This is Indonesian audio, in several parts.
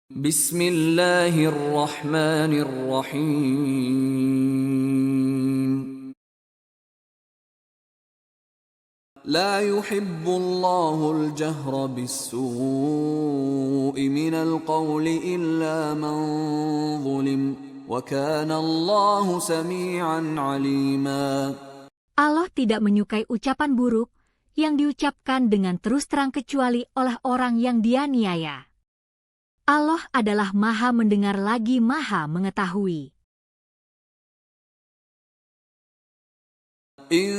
Bismillahirrahmanirrahim. La yuhibbullahu al-jahra bis-su'i minal qawli illa man zulim. Wa kana Allahu sami'an 'alima. Allah tidak menyukai ucapan buruk yang diucapkan dengan terus terang kecuali oleh orang yang dianiaya. Allah adalah Maha mendengar lagi Maha mengetahui. In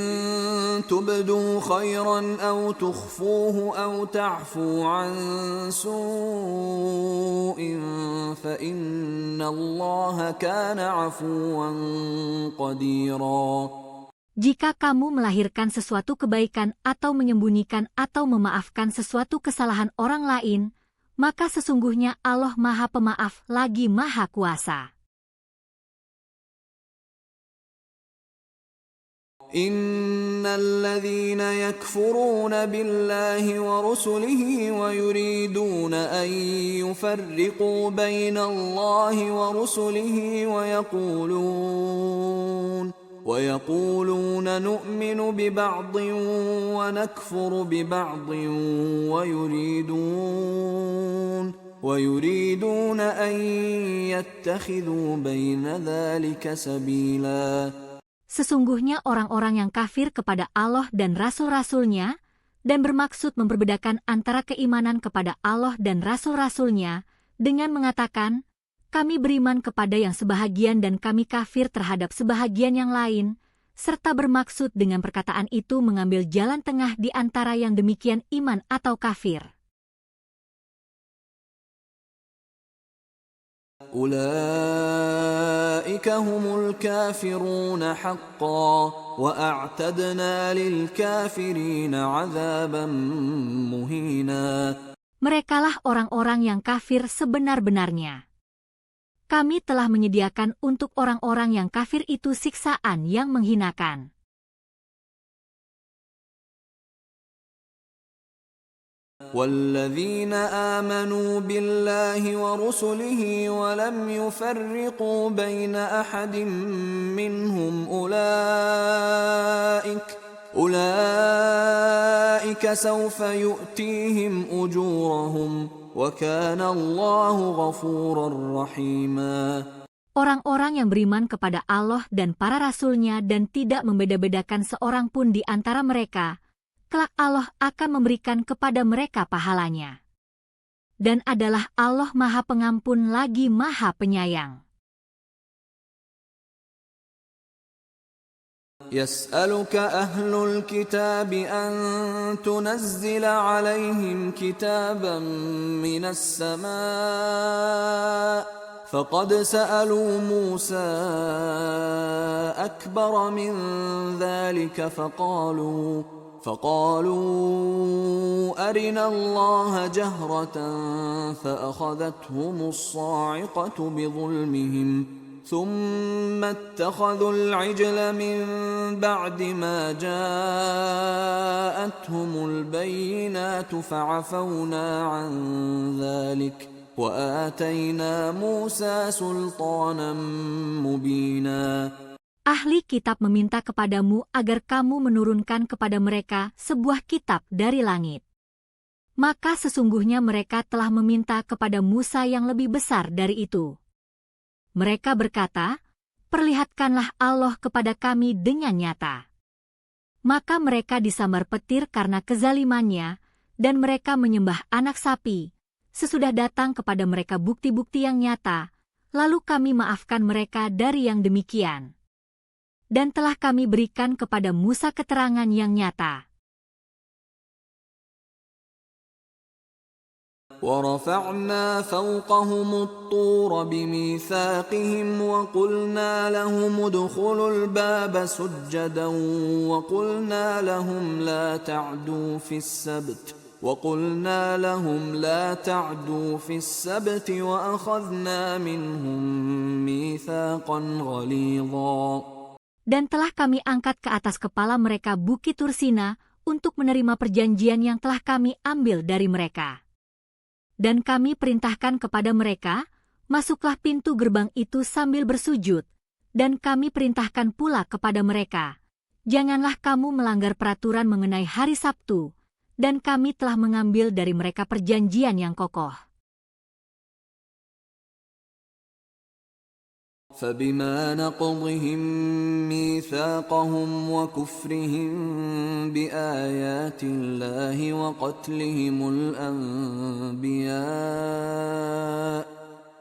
tubdu khairan aw tukhfuhu aw ta'fu an su'in fa innallaha kana 'afuwan qadira. Jika kamu melahirkan sesuatu kebaikan atau menyembunyikan atau memaafkan sesuatu kesalahan orang lain, maka sesungguhnya Allah Maha Pemaaf lagi Maha Kuasa. Innal ladzina yakfuruna billahi wa rusulihi wa yuriduna an yufarriqu bainallahi wa rusulihi ويقولون نؤمن ببعض ونكفر ببعض ويريدون أن يتخذوا بين ذلك سبيلا. Sesungguhnya orang-orang yang kafir kepada Allah dan Rasul-Rasulnya dan bermaksud memperbedakan antara keimanan kepada Allah dan Rasul-Rasulnya dengan mengatakan, kami beriman kepada yang sebahagian dan kami kafir terhadap sebahagian yang lain, serta bermaksud dengan perkataan itu mengambil jalan tengah di antara yang demikian iman atau kafir. Ulaika humul kafiruna haqqan wa a'tadna lil kafirina 'adzaban muhina. Merekalah orang-orang yang kafir sebenar-benarnya. Kami telah menyediakan untuk orang-orang yang kafir itu siksaan yang menghinakan. وَالَّذِينَ آمَنُوا بِاللَّهِ وَرُسُلِهِ وَلَمْ يُفَرِّقُوا بَيْنَ أَحَدٍ مِّنْهُمْ أُولَئِكَ سَوْفَ يُؤْتِيهِمْ أُجُورَهُمْ وَكَانَ اللَّهُ غَفُورًا رَّحِيمًا. Orang-orang yang beriman kepada Allah dan para rasulnya dan tidak membeda-bedakan seorang pun di antara mereka, kelak Allah akan memberikan kepada mereka pahalanya. Dan adalah Allah Maha Pengampun lagi Maha Penyayang. يسألك أهل الكتاب أن تنزل عليهم كتابا من السماء فقد سألوا موسى أكبر من ذلك فقالوا أرنا الله جهرة فأخذتهم الصاعقة بظلمهم ثم اتخذوا العجل من بعد ما جاءتهم البينات فعفونا عن ذلك وآتينا موسى سلطانا مبينا. Ahli kitab meminta kepadamu agar kamu menurunkan kepada mereka sebuah kitab dari langit. Maka sesungguhnya mereka telah meminta kepada Musa yang lebih besar dari itu. Mereka berkata, perlihatkanlah Allah kepada kami dengan nyata. Maka mereka disambar petir karena kezalimannya, dan mereka menyembah anak sapi. Sesudah datang kepada mereka bukti-bukti yang nyata, lalu kami maafkan mereka dari yang demikian. Dan telah kami berikan kepada Musa keterangan yang nyata. وَرَفَعْنَا فَوْقَهُمُ الطُّورَ بِمِيثَاقِهِمْ وَقُلْنَا لَهُمُ ادْخُلُوا الْبَابَ سُجَّدًا وَقُلْنَا لَهُمْ لَا تَعْدُوا فِي السَّبْتِ وَأَخَذْنَا مِنْهُمْ مِيثَاقًا غَلِيظًا. Dan telah kami angkat ke atas kepala mereka Bukit Tursina untuk menerima perjanjian yang telah kami ambil dari mereka. Dan kami perintahkan kepada mereka, masuklah pintu gerbang itu sambil bersujud. Dan kami perintahkan pula kepada mereka, janganlah kamu melanggar peraturan mengenai hari Sabtu, dan kami telah mengambil dari mereka perjanjian yang kokoh. فبما نقضهم ميثاقهم وكفرهم بآيات الله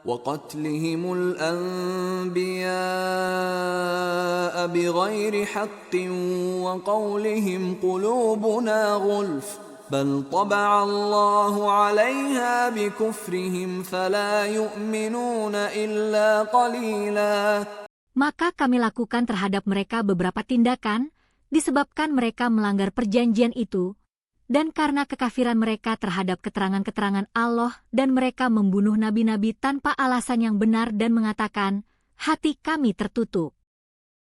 وقتلهم الأنبياء بغير حق وقولهم قلوبنا غلف بل طبع الله عليها بكفرهم فلا يؤمنون إلا قليلا. Maka kami lakukan terhadap mereka beberapa tindakan, disebabkan mereka melanggar perjanjian itu, dan karena kekafiran mereka terhadap keterangan-keterangan Allah dan mereka membunuh nabi-nabi tanpa alasan yang benar dan mengatakan, hati kami tertutup.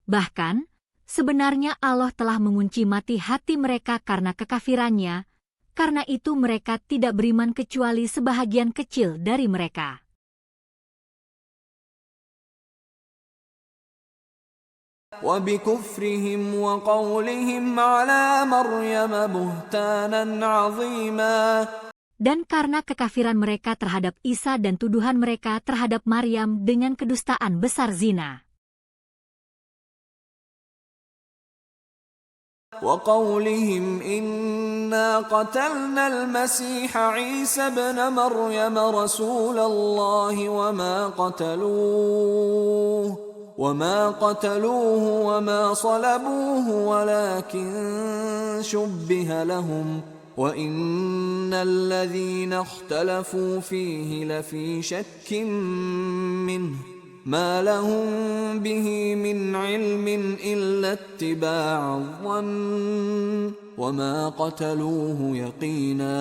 Bahkan, sebenarnya Allah telah mengunci mati hati mereka karena kekafirannya, karena itu mereka tidak beriman kecuali sebahagian kecil dari mereka. وبكفرهم وقولهم على مريم بهتانا عظيما. Dan karena kekafiran mereka terhadap Isa dan tuduhan mereka terhadap Maryam dengan kedustaan besar zina. وقولهم إنا قتلنا المسيح عيسى ابن مريم رسول الله وما قتلوه وما صلبوه ولكن شبه لهم وإن الذين اختلفوا فيه لفي شك منه ما لهم به من علم إلا اتباع الظن وما قتلوه يقينا.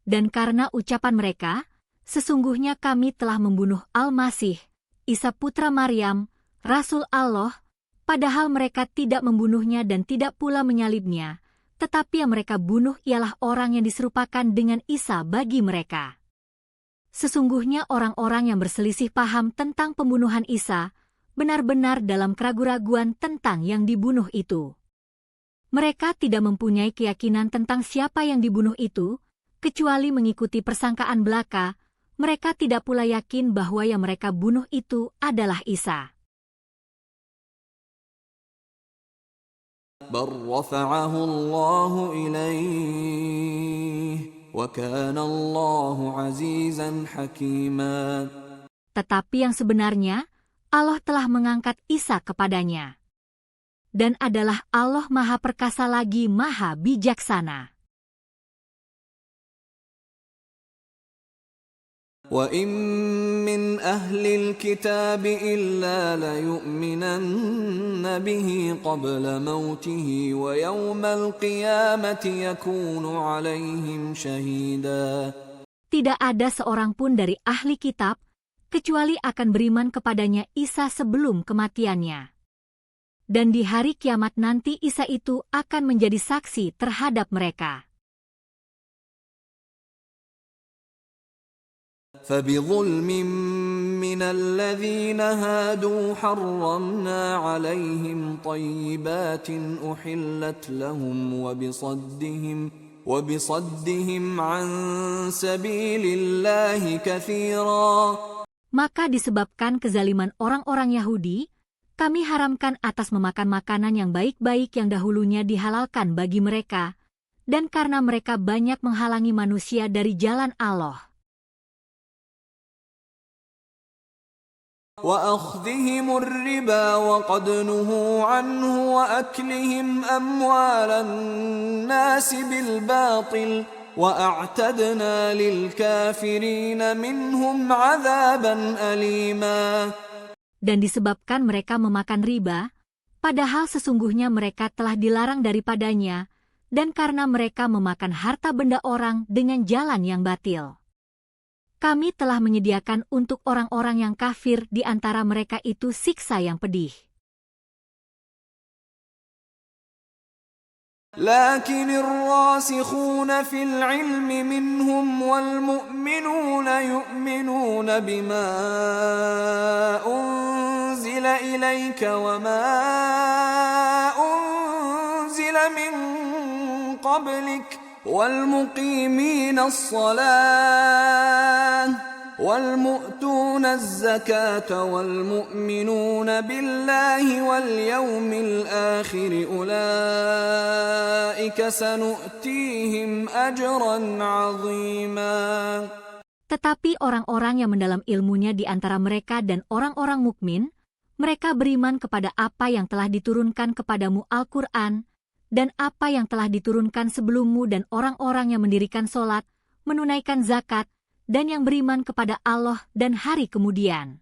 Dan karena ucapan mereka, sesungguhnya kami telah membunuh Al-Masih, Isa putra Maryam, Rasul Allah, padahal mereka tidak membunuhnya dan tidak pula menyalibnya, tetapi yang mereka bunuh ialah orang yang diserupakan dengan Isa bagi mereka. Sesungguhnya orang-orang yang berselisih paham tentang pembunuhan Isa, benar-benar dalam keraguan-raguan tentang yang dibunuh itu. Mereka tidak mempunyai keyakinan tentang siapa yang dibunuh itu, kecuali mengikuti persangkaan belaka. Mereka tidak pula yakin bahwa yang mereka bunuh itu adalah Isa. بل رفعه الله إليه وكان الله عزيزا حكيما. Tetapi yang sebenarnya, Allah telah mengangkat Isa kepadanya. Dan adalah Allah Maha Perkasa lagi Maha Bijaksana. وَإِن مِّنْ أَهْلِ الْكِتَابِ إِلَّا لَيُؤْمِنَنَّ بِهِ قَبْلَ مَوْتِهِ وَيَوْمَ الْقِيَامَةِ يَكُونُ عَلَيْهِمْ شَهِيدًا. Tidak ada seorang pun dari ahli kitab, kecuali akan beriman kepadanya Isa sebelum kematiannya. Dan di hari kiamat nanti Isa itu akan menjadi saksi terhadap mereka. فَبِظُلْمٍ مِّنَ الَّذِينَ هَادُوا حَرَّمْنَا عَلَيْهِمْ طَيِّبَاتٍ أُحِلَّتْ لَهُمْ وَبِصَدِّهِمْ عَن سَبِيلِ اللَّهِ كَثِيرًا. Maka disebabkan kezaliman orang-orang Yahudi, kami haramkan atas memakan makanan yang baik-baik yang dahulunya dihalalkan bagi mereka, dan karena mereka banyak menghalangi manusia dari jalan Allah. وَأَخْذِهِمُ الرِّبَا وَقَدْ نُهُوا عَنْهُ وَأَكْلِهِمْ أَمْوَالَ النَّاسِ بِالْبَاطِلِ وَأَعْتَدْنَا لِلْكَافِرِينَ مِنْهُمْ عَذَابًا أَلِيمًا. Dan disebabkan mereka memakan riba, padahal sesungguhnya mereka telah dilarang daripadanya, dan karena mereka memakan harta benda orang dengan jalan yang batil. Kami telah menyediakan untuk orang-orang yang kafir di antara mereka itu siksa yang pedih. لكن الراسخون في العلم منهم والمؤمنون يؤمنون بما أنزل إليك وما أنزل من قبلك والمقيمين الصلاة والمؤتون الزكاة والمؤمنون بالله واليوم الآخر أولئك سنؤتيهم أجرا عظيما. Tetapi orang-orang yang mendalam ilmunya di antara mereka dan orang-orang mukmin, mereka beriman kepada apa yang telah diturunkan kepadamu Al-Quran, dan apa yang telah diturunkan sebelummu dan orang-orang yang mendirikan solat, menunaikan zakat, dan yang beriman kepada Allah dan hari kemudian.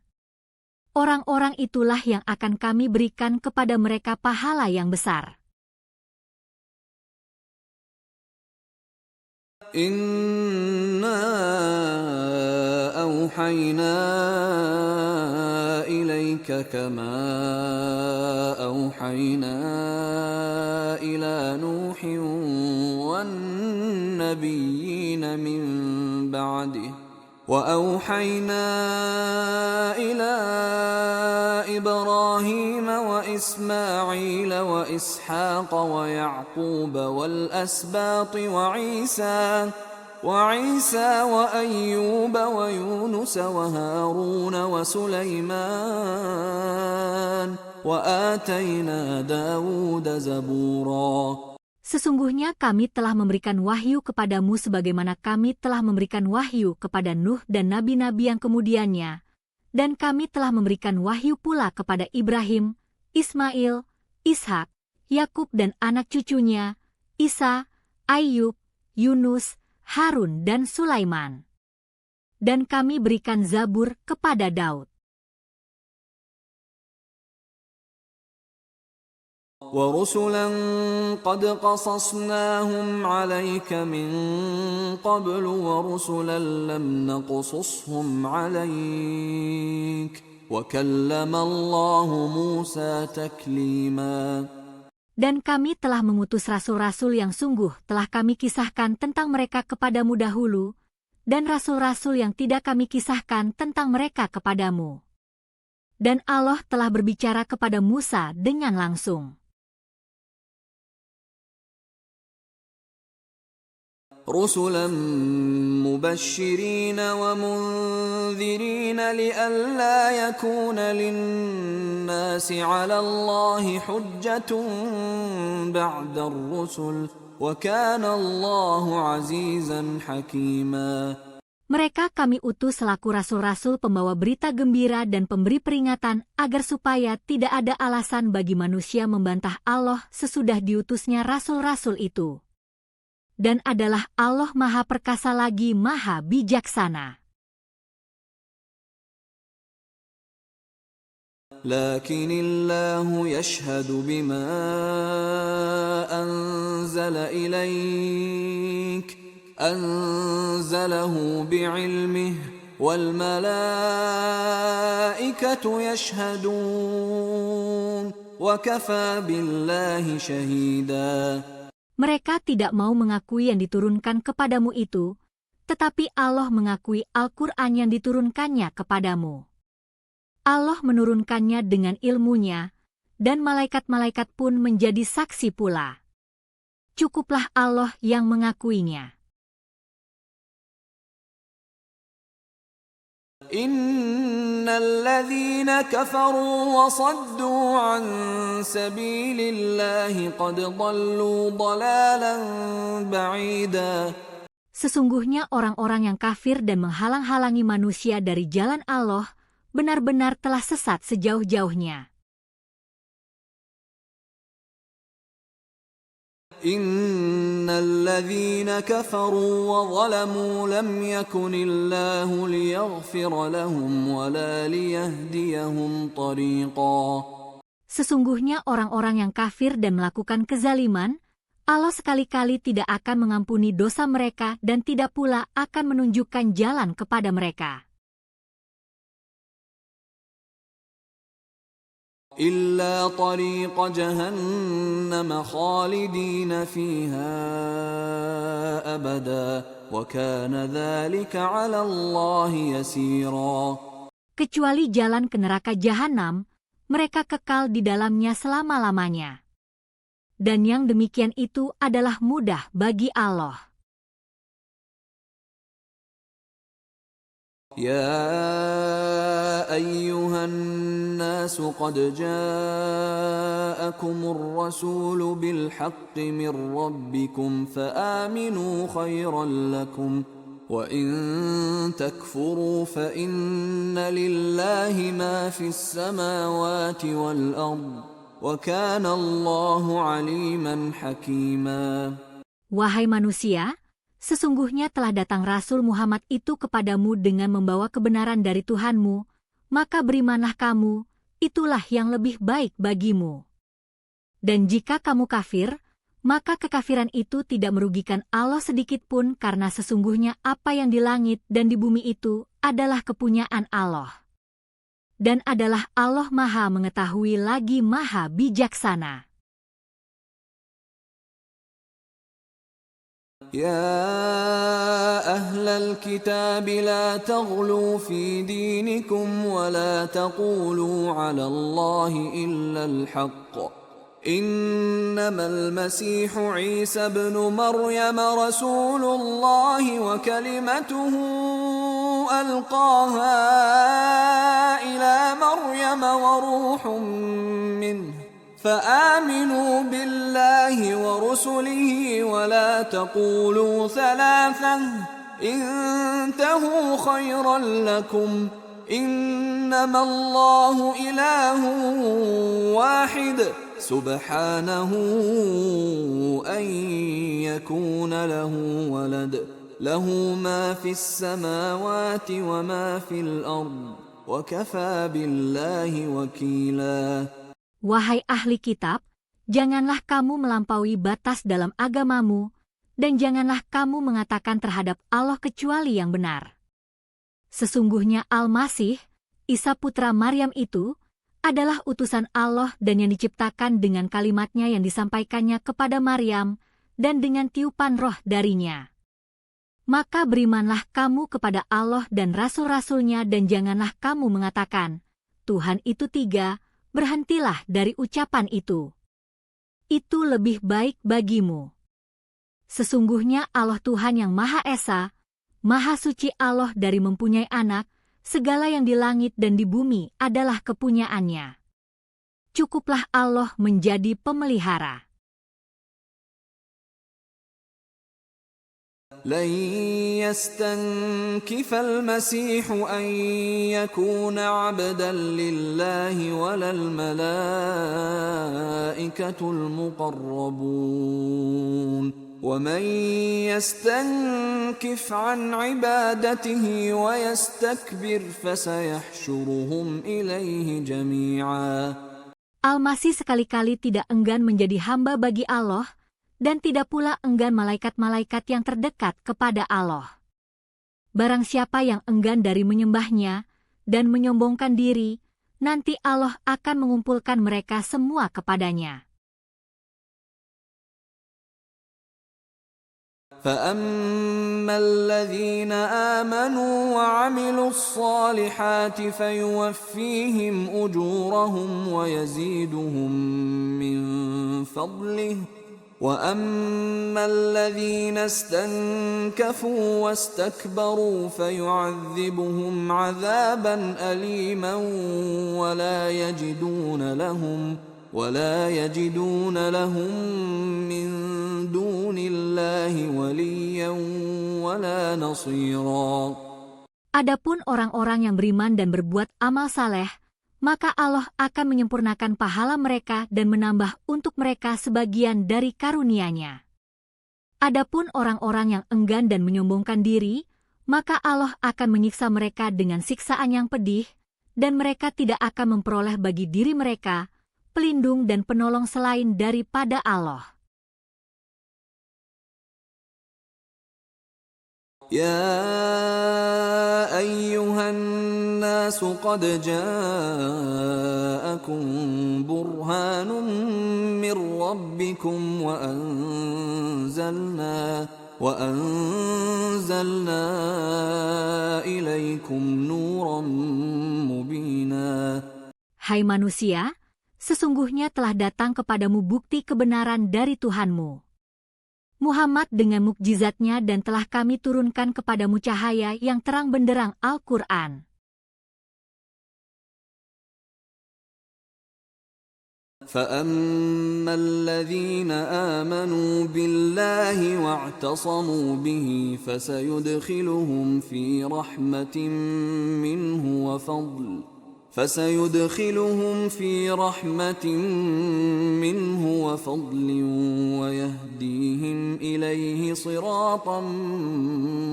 Orang-orang itulah yang akan kami berikan kepada mereka pahala yang besar. Inna awhayna ilayka kama awhayna ila Nuhin wan nabiyyin min ba'dih وأوحينا إلى إبراهيم وإسماعيل وإسحاق ويعقوب والأسباط وعيسى وأيوب ويونس وهارون وسليمان وآتينا داود زبورا. Sesungguhnya kami telah memberikan wahyu kepadamu sebagaimana kami telah memberikan wahyu kepada Nuh dan nabi-nabi yang kemudiannya, dan kami telah memberikan wahyu pula kepada Ibrahim, Ismail, Ishak, Yakub dan anak cucunya, Isa, Ayub, Yunus, Harun dan Sulaiman. Dan kami berikan Zabur kepada Daud. وَرُسُلًا قَدْ قَصَصْنَاهُمْ عَلَيْكَ مِنْ قَبْلُ وَرُسُلًا لَمْ نَقْصُصْهُمْ عَلَيْكَ وَكَلَّمَ اللَّهُ مُوسَى تَكْلِيمًا. Dan kami telah mengutus rasul-rasul yang sungguh telah kami kisahkan tentang mereka kepadamu dahulu, dan rasul-rasul yang tidak kami kisahkan tentang mereka kepadamu. Dan Allah telah berbicara kepada Musa dengan langsung. رُسُلًا مُبَشِّرِينَ وَمُنذِرِينَ لِئَلَّا يَكُونَ لِلنَّاسِ عَلَى اللَّهِ حُجَّةٌ بَعْدَ الرُّسُلِ وَكَانَ اللَّهُ عَزِيزًا حَكِيمًا. Mereka kami utus selaku rasul-rasul pembawa berita gembira dan pemberi peringatan agar supaya tidak ada alasan bagi manusia membantah Allah sesudah diutusnya rasul-rasul itu. Dan adalah Allah Maha Perkasa lagi Maha Bijaksana. لكن الله يشهد بما أنزل إليك أنزله بعلمه والملائكة يشهدون وكفى بالله شهيدا. Mereka tidak mau mengakui yang diturunkan kepadamu itu, tetapi Allah mengakui Al-Quran yang diturunkannya kepadamu. Allah menurunkannya dengan ilmunya, dan malaikat-malaikat pun menjadi saksi pula. Cukuplah Allah yang mengakuinya. Innalladzina kafaru wa saddu an sabilillahi qad dhallu dhalalan ba'ida. Sesungguhnya orang-orang yang kafir dan menghalang-halangi manusia dari jalan Allah benar-benar telah sesat sejauh-jauhnya. Innalladzina kafaru wa zalamu lam yakunillahu liyaghfira lahum wa la liyahdiyahum tariqa. Sesungguhnya orang-orang yang kafir dan melakukan kezaliman, Allah sekali-kali tidak akan mengampuni dosa mereka dan tidak pula akan menunjukkan jalan kepada mereka. إلا طريق جهنم خالدين فيها أبدا وكان ذلك على الله يسيرا. Kecuali jalan ke neraka jahanam, mereka kekal di dalamnya selama-lamanya. Dan yang demikian itu adalah mudah bagi Allah. يا أيها الناس قد جاءكم الرسول بالحق من ربكم فآمنوا خيرا لكم وإن تكفروا فإن لله ما في السماوات والأرض وكان الله عليما حكيما. Wahai manusia, sesungguhnya telah datang Rasul Muhammad itu kepadamu dengan membawa kebenaran dari Tuhanmu, maka berimanlah kamu, itulah yang lebih baik bagimu. Dan jika kamu kafir, maka kekafiran itu tidak merugikan Allah sedikitpun karena sesungguhnya apa yang di langit dan di bumi itu adalah kepunyaan Allah. Dan adalah Allah Maha Mengetahui lagi Maha Bijaksana. يا أهل الكتاب لا تغلوا في دينكم ولا تقولوا على الله إلا الحق إنما المسيح عيسى بن مريم رسول الله وكلمته ألقاها إلى مريم وروح منه فآمنوا بالله ورسله ولا تقولوا ثلاثة انتهوا خيرا لكم إنما الله إله واحد سبحانه أن يكون له ولد له ما في السماوات وما في الأرض وكفى بالله وكيلا. Wahai ahli kitab, janganlah kamu melampaui batas dalam agamamu, dan janganlah kamu mengatakan terhadap Allah kecuali yang benar. Sesungguhnya Al-Masih, Isa putra Maryam itu, adalah utusan Allah dan yang diciptakan dengan kalimatnya yang disampaikannya kepada Maryam, dan dengan tiupan roh darinya. Maka berimanlah kamu kepada Allah dan rasul-rasulnya dan janganlah kamu mengatakan, Tuhan itu tiga, berhentilah dari ucapan itu. Itu lebih baik bagimu. Sesungguhnya Allah Tuhan yang Maha Esa, Maha Suci Allah dari mempunyai anak, segala yang di langit dan di bumi adalah kepunyaannya. Cukuplah Allah menjadi pemelihara. لن يستنكف المسيح أن يكون عبدا لله ولا الملائكة المقربون ومن يستنكف عن عبادته ويستكبر فسيحشرهم إليه جميعا. Al-Masih sekali-kali tidak enggan menjadi hamba bagi Allah, dan tidak pula enggan malaikat-malaikat yang terdekat kepada Allah. Barang siapa yang enggan dari menyembahnya dan menyombongkan diri, nanti Allah akan mengumpulkan mereka semua kepadanya. فَأَمَّا الَّذِينَ آمَنُوا وَعَمِلُوا الصَّالِحَاتِ فَيُوَفِّيهِمْ أُجُورَهُمْ وَيَزِيدُهُم مِّن فَضْلِهِ وَأَمَّا الَّذِينَ اسْتَنكَفُوا وَاسْتَكْبَرُوا فَيُعَذِّبُهُمْ عَذَابًا أَلِيمًا وَلَا يَجِدُونَ لَهُم مِّن دُونِ اللَّهِ وَلِيًّا وَلَا نَصِيرًا. Adapun orang-orang yang beriman dan berbuat amal saleh, maka Allah akan menyempurnakan pahala mereka dan menambah untuk mereka sebagian dari karunia-Nya. Adapun orang-orang yang enggan dan menyombongkan diri, maka Allah akan menyiksa mereka dengan siksaan yang pedih, dan mereka tidak akan memperoleh bagi diri mereka pelindung dan penolong selain daripada Allah. يا أيها الناس الناس قد جاءكم برهان من ربكم وأنزلنا إليكم نورا مبينا. Hai manusia, sesungguhnya telah datang kepadamu bukti kebenaran dari Tuhanmu. Muhammad dengan mukjizatnya dan telah kami turunkan kepadamu cahaya yang terang benderang Al-Quran. فَأَمَّا الَّذِينَ آمَنُوا بِاللَّهِ وَاعْتَصَمُوا بِهِ فَسَيُدْخِلُهُمْ في رحمة منه وفضل ويهديهم إليه صراطا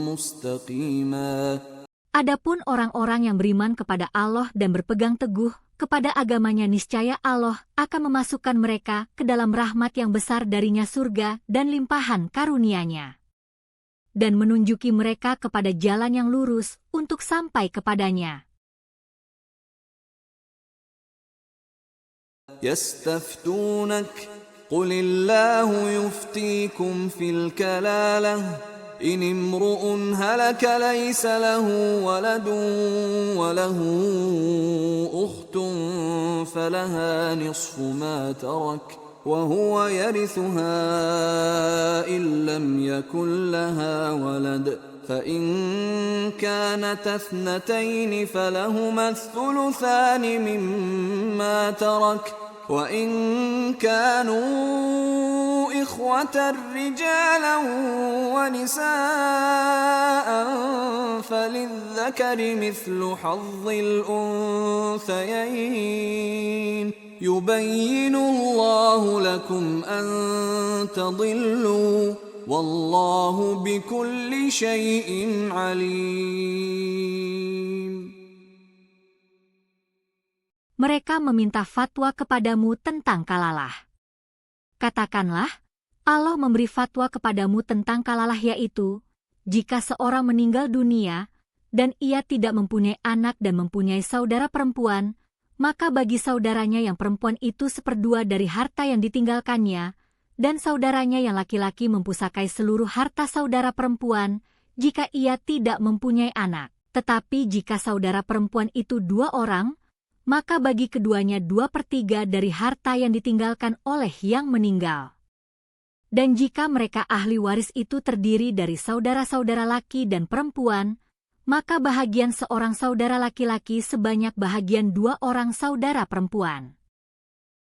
مستقيما. Adapun orang-orang yang beriman kepada Allah dan berpegang teguh kepada agamanya, niscaya Allah akan memasukkan mereka ke dalam rahmat yang besar darinya, surga dan limpahan karunia-Nya, dan menunjuki mereka kepada jalan yang lurus untuk sampai kepadanya. يستفتونك قل الله يفتيكم في الكلالة إن امرؤ هلك ليس له ولد وله أخت فلها نصف ما ترك وهو يرثها إن لم يكن لها ولد فإن كانت اثنتين فلهما الثلثان مما ترك وإن كانوا إخوة رجالا ونساء فللذكر مثل حظ الأنثيين يبين الله لكم أن تضلوا والله بكل شيء عليم. Mereka meminta fatwa kepadamu tentang kalalah. Katakanlah, Allah memberi fatwa kepadamu tentang kalalah, yaitu, jika seorang meninggal dunia, dan ia tidak mempunyai anak dan mempunyai saudara perempuan, maka bagi saudaranya yang perempuan itu 1/2 dari harta yang ditinggalkannya, dan saudaranya yang laki-laki mempusakai seluruh harta saudara perempuan, jika ia tidak mempunyai anak. Tetapi jika saudara perempuan itu 2 orang, maka bagi keduanya 2/3 dari harta yang ditinggalkan oleh yang meninggal. Dan jika mereka ahli waris itu terdiri dari saudara-saudara laki dan perempuan, maka bahagian seorang saudara laki-laki sebanyak bahagian 2 orang saudara perempuan.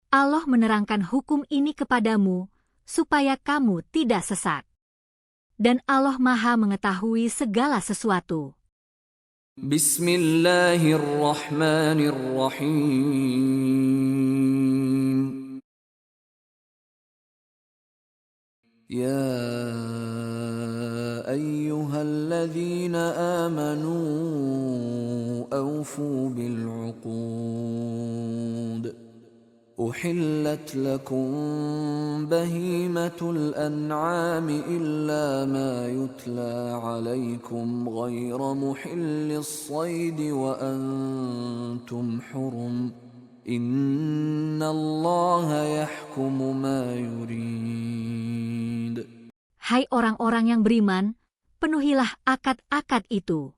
Allah menerangkan hukum ini kepadamu, supaya kamu tidak sesat. Dan Allah Maha mengetahui segala sesuatu. Bismillahirrahmanirrahim. Ya ayyuhalladzina amanu awfu bil'uqud. أحلت لكم بهيمة الأنعام إلا ما يتلى عليكم غير محل الصيد وأنتم حرم إن الله يحكم ما يريد. Hai orang-orang yang beriman, penuhilah akad-akad itu.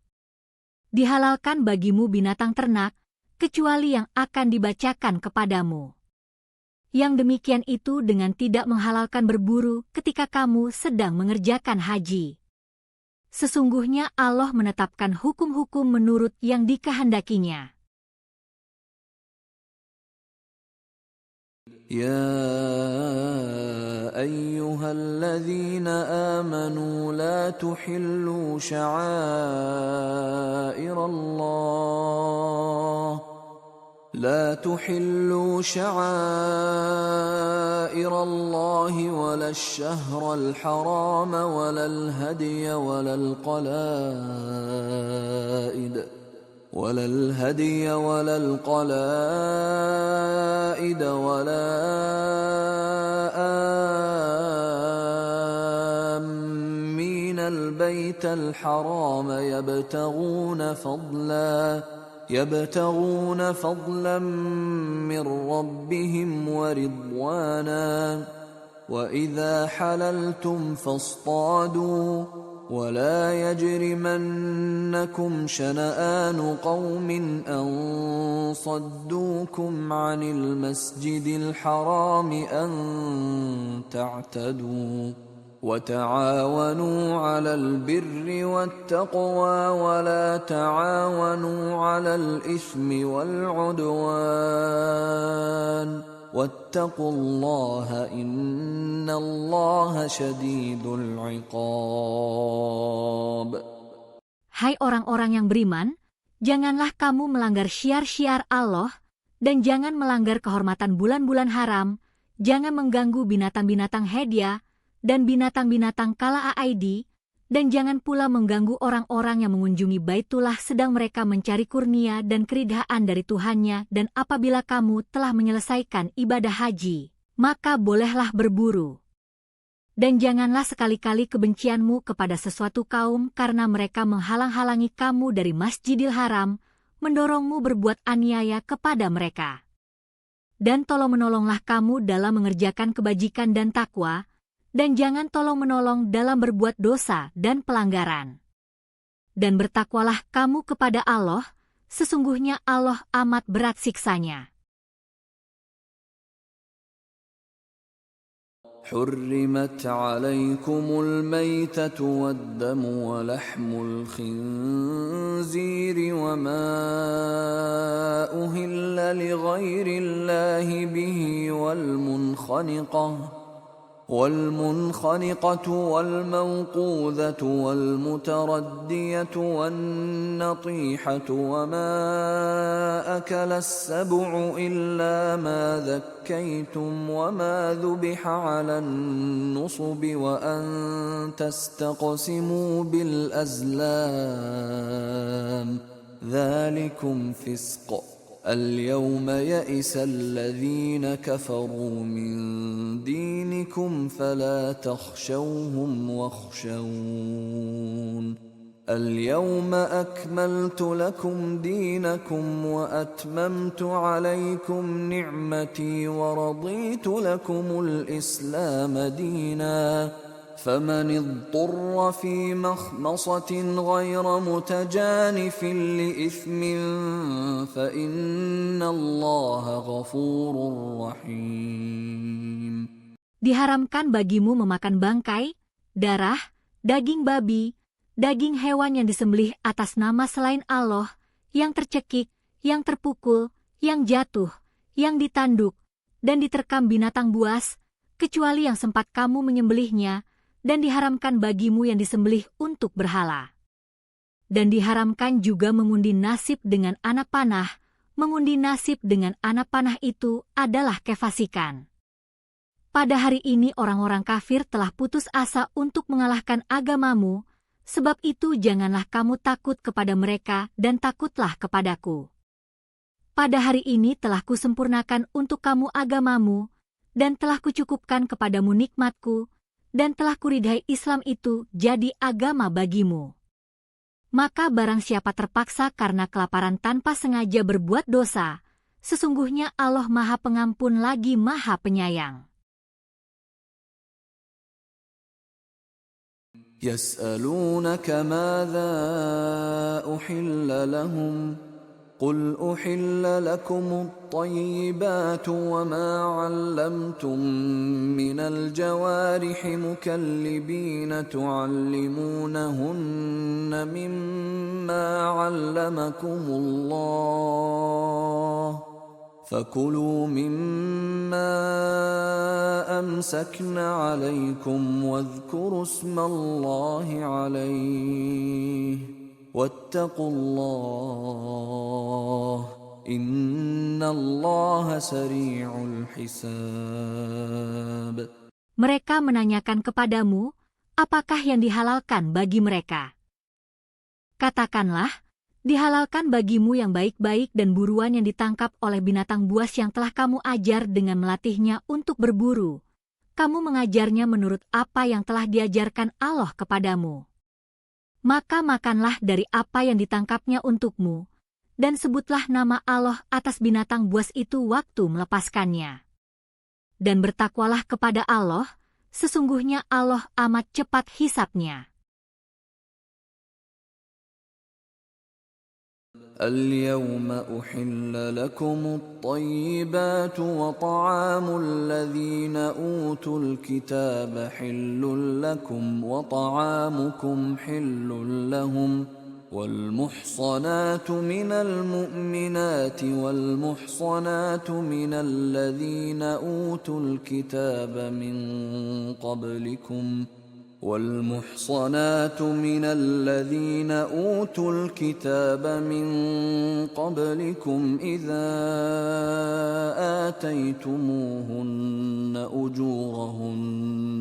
Dihalalkan bagimu binatang ternak, kecuali yang akan dibacakan kepadamu. Yang demikian itu dengan tidak menghalalkan berburu ketika kamu sedang mengerjakan haji. Sesungguhnya Allah menetapkan hukum-hukum menurut yang dikehendakinya. Ya ayyuhalladzina amanu la tuhillu sya'airallah لا تحلوا شعائر الله ولا الشهر الحرام ولا الهدي ولا القلائد ولا آمين البيت الحرام يبتغون فضلا يبتغون فضلا من ربهم ورضوانا وإذا حللتم فاصطادوا ولا يجرمنكم شنآن قوم أن صدوكم عن المسجد الحرام أن تعتدوا وتعاونوا على البر والتقوى ولا تعاونوا على الإثم والعدوان واتقوا الله إن الله شديد العقاب. Hai orang-orang yang beriman, janganlah kamu melanggar syiar-syiar Allah, dan jangan melanggar kehormatan bulan-bulan haram, jangan mengganggu binatang-binatang hediah, dan binatang-binatang kala Aid, dan jangan pula mengganggu orang-orang yang mengunjungi Baitullah sedang mereka mencari kurnia dan keridhaan dari Tuhannya, dan apabila kamu telah menyelesaikan ibadah haji, maka bolehlah berburu. Dan janganlah sekali-kali kebencianmu kepada sesuatu kaum karena mereka menghalang-halangi kamu dari Masjidil Haram, mendorongmu berbuat aniaya kepada mereka. Dan tolong-menolonglah kamu dalam mengerjakan kebajikan dan takwa, dan jangan tolong-menolong dalam berbuat dosa dan pelanggaran. Dan bertakwalah kamu kepada Allah, sesungguhnya Allah amat berat siksanya. حرمت عليكم الميتة والدم ولحم الخنزير وما أهل لغير الله به والمنخنقة والموقوذة والمتردية والنطيحة وما أكل السبع إلا ما ذكيتم وما ذبح على النصب وأن تستقسموا بالأزلام ذلكم فسق. اليوم يئس الذين كفروا من دينكم فلا تخشوهم واخشون اليوم أكملت لكم دينكم وأتممت عليكم نعمتي ورضيت لكم الإسلام دينا فمن اضطر في مخمصة غير متجانف لإثم فإن الله غفور رحيم. Diharamkan bagimu memakan bangkai, darah, daging babi, daging hewan yang disembelih atas nama selain Allah, yang tercekik, yang terpukul, yang jatuh, yang ditanduk, dan diterkam binatang buas, kecuali yang sempat kamu menyembelihnya, dan diharamkan bagimu yang disembelih untuk berhala. Dan diharamkan juga mengundi nasib dengan anak panah, mengundi nasib dengan anak panah itu adalah kefasikan. Pada hari ini orang-orang kafir telah putus asa untuk mengalahkan agamamu, sebab itu janganlah kamu takut kepada mereka dan takutlah kepadaku. Pada hari ini telah kusempurnakan untuk kamu agamamu, dan telah kucukupkan kepadamu nikmatku, dan telah kuridhai Islam itu jadi agama bagimu. Maka barang siapa terpaksa karena kelaparan tanpa sengaja berbuat dosa, sesungguhnya Allah Maha Pengampun lagi Maha Penyayang. يسألونك ماذا أحل لهم قل أحل لكم الطيبات وما علمتم من الجوارح مكلبين تعلمونهن مما علمكم الله فكلوا مما أمسكن عليكم واذكروا اسم الله عليه واتقوا الله إن الله سريع الحساب. Mereka menanyakan kepadamu, apakah yang dihalalkan bagi mereka? Katakanlah, dihalalkan bagimu yang baik-baik dan buruan yang ditangkap oleh binatang buas yang telah kamu ajar dengan melatihnya untuk berburu. Kamu mengajarnya menurut apa yang telah diajarkan Allah kepadamu. Maka makanlah dari apa yang ditangkapnya untukmu, Dan sebutlah nama Allah atas binatang buas itu waktu melepaskannya. Dan bertakwalah kepada Allah, sesungguhnya Allah amat cepat hisapnya. اليوم أحل لكم الطيبات وطعام الذين أوتوا الكتاب حل لكم وطعامكم حل لهم والمحصنات من المؤمنات والمحصنات من الذين أوتوا الكتاب من قبلكم إذا آتيتموهن أجورهن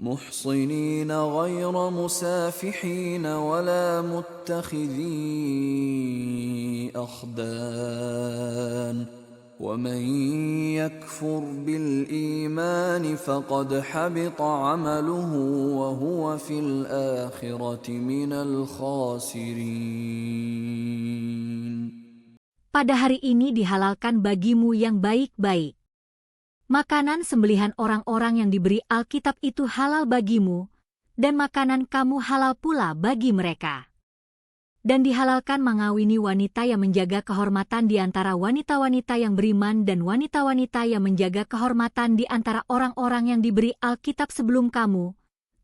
محصنين غير مسافحين ولا متخذي أخدان ومن يكفر بالإيمان فقد حبط عمله وهو في الآخرة من الخاسرين. Pada hari ini dihalalkan bagimu yang baik-baik. Makanan sembelihan orang-orang yang diberi Alkitab itu halal bagimu, dan makanan kamu halal pula bagi mereka. Dan dihalalkan mengawini wanita yang menjaga kehormatan di antara wanita-wanita yang beriman dan wanita-wanita yang menjaga kehormatan di antara orang-orang yang diberi Alkitab sebelum kamu,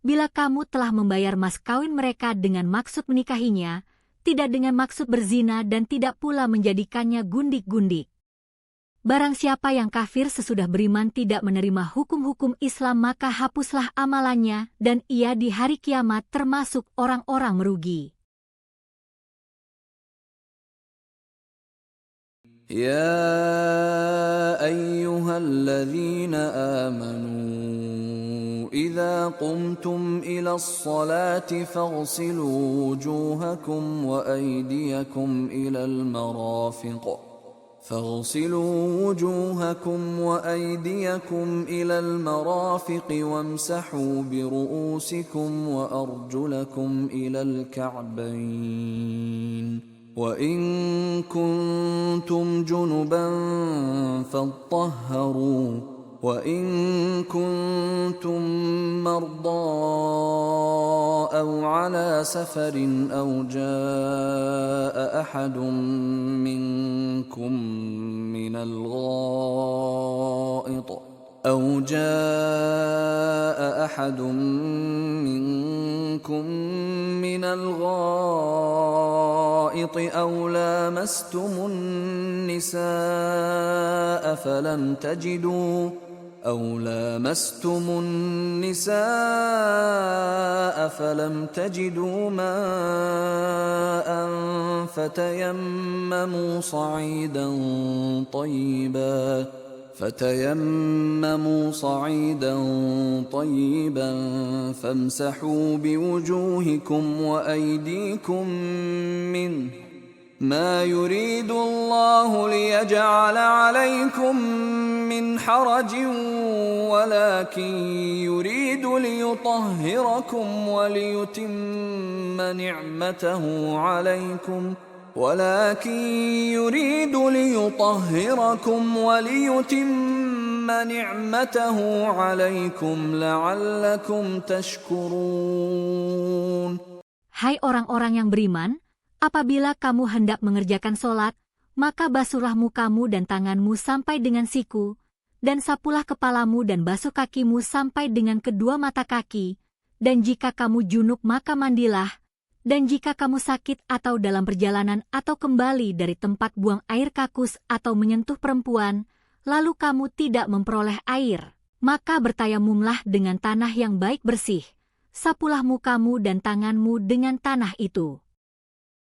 bila kamu telah membayar mas kawin mereka dengan maksud menikahinya, tidak dengan maksud berzina dan tidak pula menjadikannya gundik-gundik. Barang siapa yang kafir sesudah beriman tidak menerima hukum-hukum Islam maka hapuslah amalannya dan ia di hari kiamat termasuk orang-orang merugi. يا أيها الذين آمنوا إذا قمتم إلى الصلاة فاغسلوا وجوهكم وأيديكم إلى المرافق وامسحوا برؤوسكم وأرجلكم إلى الكعبين وإن كنتم جنبا فاطهروا وإن كنتم مرضى أو على سفر أو جاء أحد منكم من الغائط أو لامستم النساء فلم تجدوا ماء فتيمموا صعيدا طيبا فامسحوا بوجوهكم وأيديكم منه ما يريد الله ليجعل عليكم من حرج ولكن يريد ليطهركم وليتم نعمته عليكم لعلكم تشكرون. Hai orang-orang yang beriman, apabila kamu hendak mengerjakan sholat, maka basuhlah mukamu dan tanganmu sampai dengan siku, dan sapulah kepalamu dan basuh kakimu sampai dengan kedua mata kaki, dan jika kamu junub maka mandilah, dan jika kamu sakit atau dalam perjalanan atau kembali dari tempat buang air kakus atau menyentuh perempuan, lalu kamu tidak memperoleh air, maka bertayamumlah dengan tanah yang baik bersih, sapulah mukamu dan tanganmu dengan tanah itu.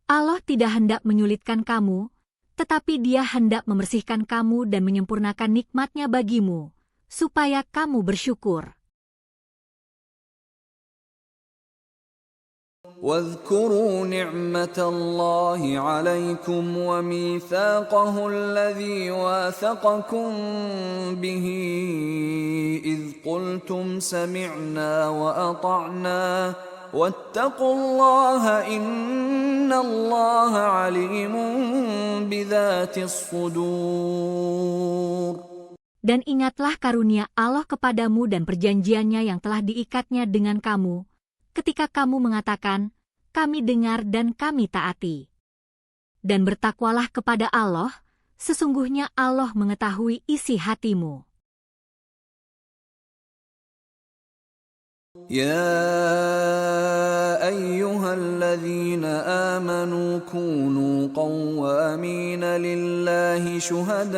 Allah tidak hendak menyulitkan kamu, tetapi Dia hendak membersihkan kamu dan menyempurnakan nikmat-Nya bagimu, supaya kamu bersyukur. واذكروا نعمة الله عليكم وميثاقه الذي واثقكم به إذ قلتم سمعنا وأطعنا واتقوا الله إن الله عليم بذات الصدور. Dan ingatlah karunia Allah kepadamu dan perjanjiannya yang telah diikatnya dengan kamu, ketika kamu mengatakan, kami dengar dan kami taati. Dan bertakwalah kepada Allah, sesungguhnya Allah mengetahui isi hatimu. يا أيها الذين آمنوا كونوا قوامين لله شهداء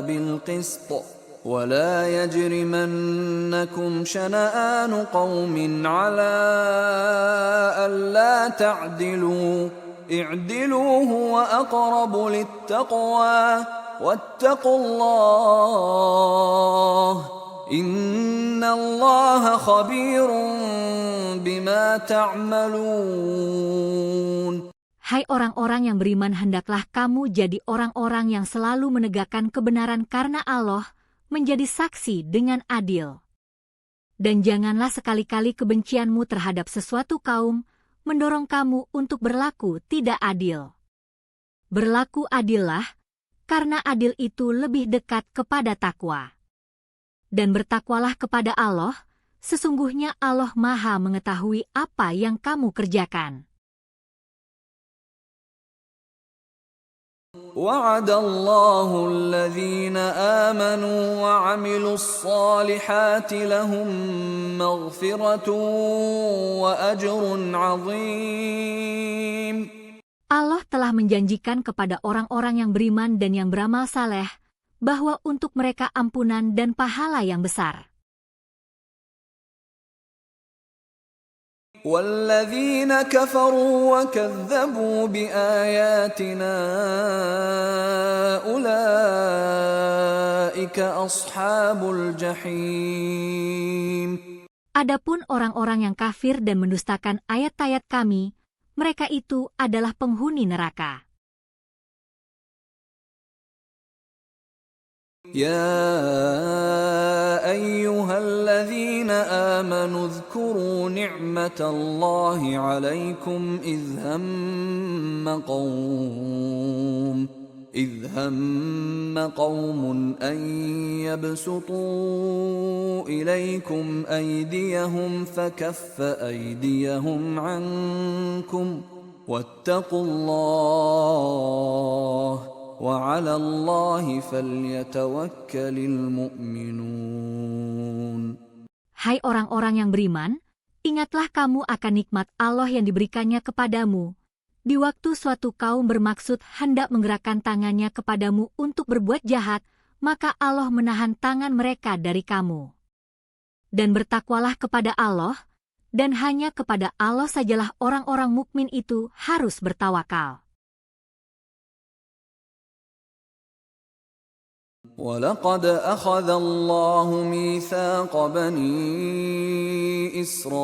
بالقسط ولا يجرمنكم شنآن قوم على ألا تعدلوا اعدلوا هو أقرب للتقوى واتقوا الله Innallaha khabirun bima ta'malun. Hai orang-orang yang beriman, hendaklah kamu jadi orang-orang yang selalu menegakkan kebenaran karena Allah, menjadi saksi dengan adil. Dan janganlah sekali-kali kebencianmu terhadap sesuatu kaum mendorong kamu untuk berlaku tidak adil. Berlaku adillah, karena adil itu lebih dekat kepada takwa. Dan bertakwalah kepada Allah, sesungguhnya Allah Maha mengetahui apa yang kamu kerjakan. وعد الله الذين آمنوا وعملوا الصالحات لهم مغفرة وأجر عظيم. Allah telah menjanjikan kepada orang-orang yang beriman dan yang beramal saleh, bahwa untuk mereka ampunan dan pahala yang besar. وَالَّذِينَ كَفَرُوا وَكَذَّبُوا بِآيَاتِنَا أُولَئِكَ أَصْحَابُ الْجَحِيمِ. Adapun orang-orang yang kafir dan mendustakan ayat-ayat kami, mereka itu adalah penghuni neraka. يا أيها الذين آمنوا اذكروا نعمة الله عليكم إذ هم قوم أن يبسطوا إليكم أيديهم فكف أيديهم عنكم واتقوا الله وعلى الله فليتوكل المؤمنون. Hai orang-orang yang beriman, ingatlah kamu akan nikmat Allah yang diberikannya kepadamu. Di waktu suatu kaum bermaksud hendak menggerakkan tangannya kepadamu untuk berbuat jahat, maka Allah menahan tangan mereka dari kamu. Dan bertakwalah kepada Allah, dan hanya kepada Allah sajalah orang-orang mukmin itu harus bertawakal. وَلَقَدْ أَخَذَ اللَّهُ مِيثَاقَ بَنِي إِسْرَائِيلَ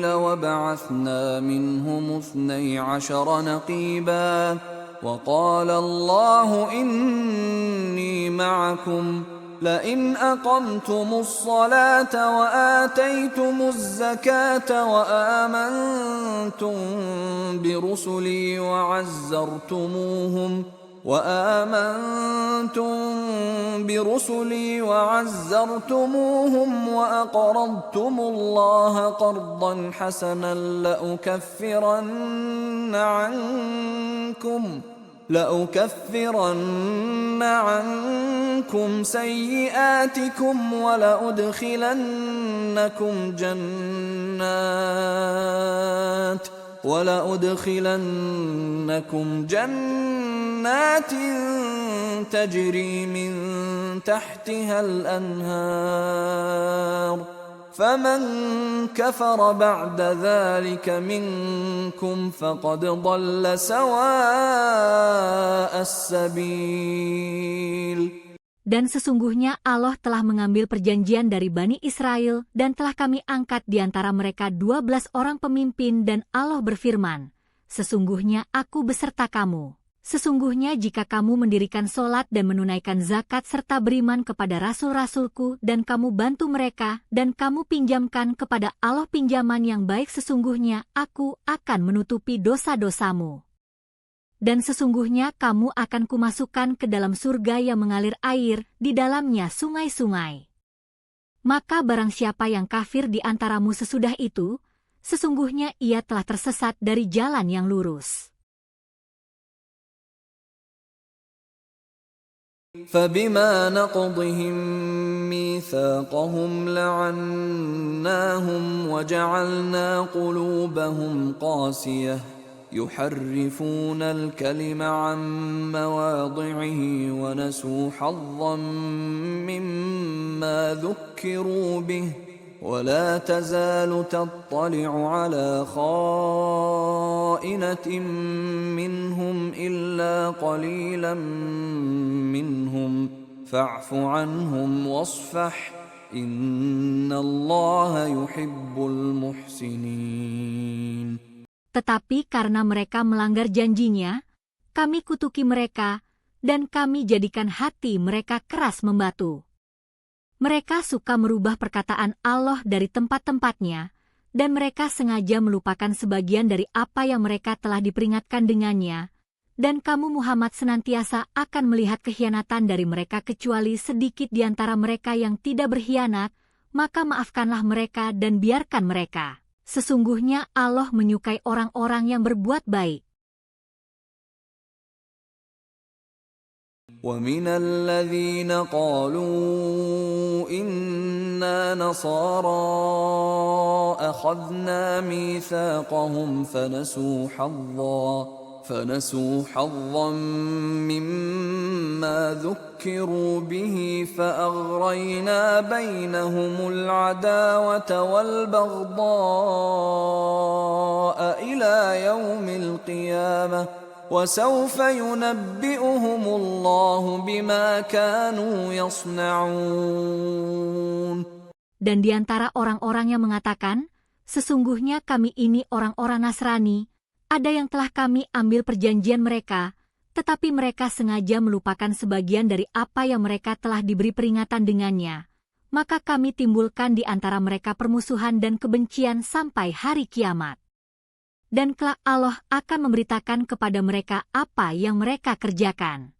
وَبَعَثْنَا مِنْهُمُ 12 نَقِيبًا وَقَالَ اللَّهُ إِنِّي مَعَكُمْ لَئِنْ أَقَمْتُمُ الصَّلَاةَ وَآتَيْتُمُ الزَّكَاةَ وَآمَنْتُمْ برسلي وعزرتموهم وأقرضتم الله قرضا حسنا لأكفرن عنكم سيئاتكم ولأدخلنكم جنات تجري من تحتها الأنهار فمن كفر بعد ذلك منكم فقد ضل سواء السبيل. Dan sesungguhnya Allah telah mengambil perjanjian dari Bani Israel dan telah kami angkat di antara mereka 12 orang pemimpin dan Allah berfirman, sesungguhnya aku beserta kamu. Sesungguhnya jika kamu mendirikan solat dan menunaikan zakat serta beriman kepada rasul-rasulku dan kamu bantu mereka dan kamu pinjamkan kepada Allah pinjaman yang baik, sesungguhnya aku akan menutupi dosa-dosamu. Dan sesungguhnya kamu akan kumasukkan ke dalam surga yang mengalir air, di dalamnya sungai-sungai. Maka barang siapa yang kafir di antaramu sesudah itu, sesungguhnya ia telah tersesat dari jalan yang lurus. فبما نقضهم ميثاقهم لعناهم وجعلنا قلوبهم قاسية يحرفون الكلم عن مواضعه ونسوا حظا مما ذكروا به ولا تزال تطلع على خائنة منهم إلا قليلا منهم فاعف عنهم واصفح إن الله يحب المحسنين. Tetapi karena mereka melanggar janjinya, kami kutuki mereka, dan kami jadikan hati mereka keras membatu. Mereka suka merubah perkataan Allah dari tempat-tempatnya, dan mereka sengaja melupakan sebagian dari apa yang mereka telah diperingatkan dengannya, dan kamu Muhammad senantiasa akan melihat kekhianatan dari mereka kecuali sedikit di antara mereka yang tidak berkhianat, maka maafkanlah mereka dan biarkan mereka. Sesungguhnya Allah menyukai orang-orang yang berbuat baik. وَمِنَ الَّذِينَ قَالُوا إِنَّا نَصَارَى أَخَذْنَا مِيثَاقَهُمْ فَنَسُوا حَظًّا مِّمَّا ذُكِّرُوا بِهِ فَأَغْرَيْنَا بَيْنَهُمُ الْعَدَاوَةَ وَالْبَغْضَاءَ إِلَى يَوْمِ الْقِيَامَةِ وَسَوْفَ يُنَبِّئُهُمُ اللَّهُ بِمَا كَانُوا يَصْنَعُونَ. Dan di antara orang-orang yang mengatakan, sesungguhnya kami ini orang-orang Nasrani, ada yang telah kami ambil perjanjian mereka, tetapi mereka sengaja melupakan sebagian dari apa yang mereka telah diberi peringatan dengannya. Maka kami timbulkan di antara mereka permusuhan dan kebencian sampai hari kiamat. Dan kelak Allah akan memberitakan kepada mereka apa yang mereka kerjakan.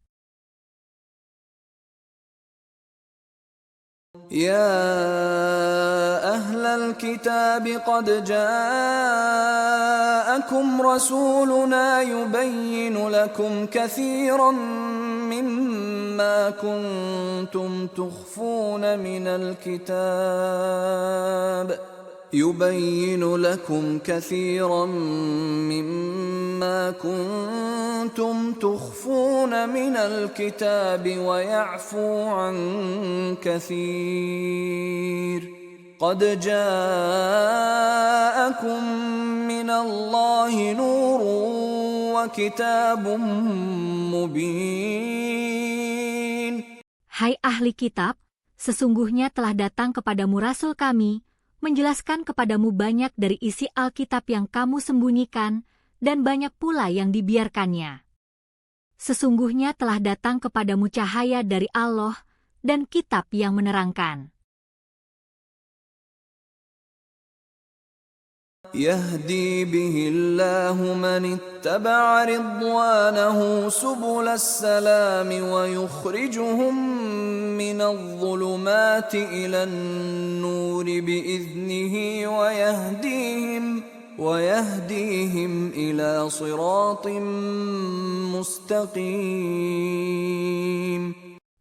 يا أهل الكتاب قد جاءكم رسولنا يبين لكم كثيرا مما كنتم تخفون من الكتاب ويعفو عن كثير قد جاءكم من الله نور وكتاب مبين. Hai ahli kitab, sesungguhnya telah datang kepadamu Rasul kami, menjelaskan kepadamu banyak dari isi Alkitab yang kamu sembunyikan, dan banyak pula yang dibiarkannya. Sesungguhnya telah datang kepadamu cahaya dari Allah, dan kitab yang menerangkan. يهدي به الله من اتبع رضوانه سبل السلام ويخرجهم من الظلمات إلى النور بإذنه ويهديهم إلى صراط مستقيم.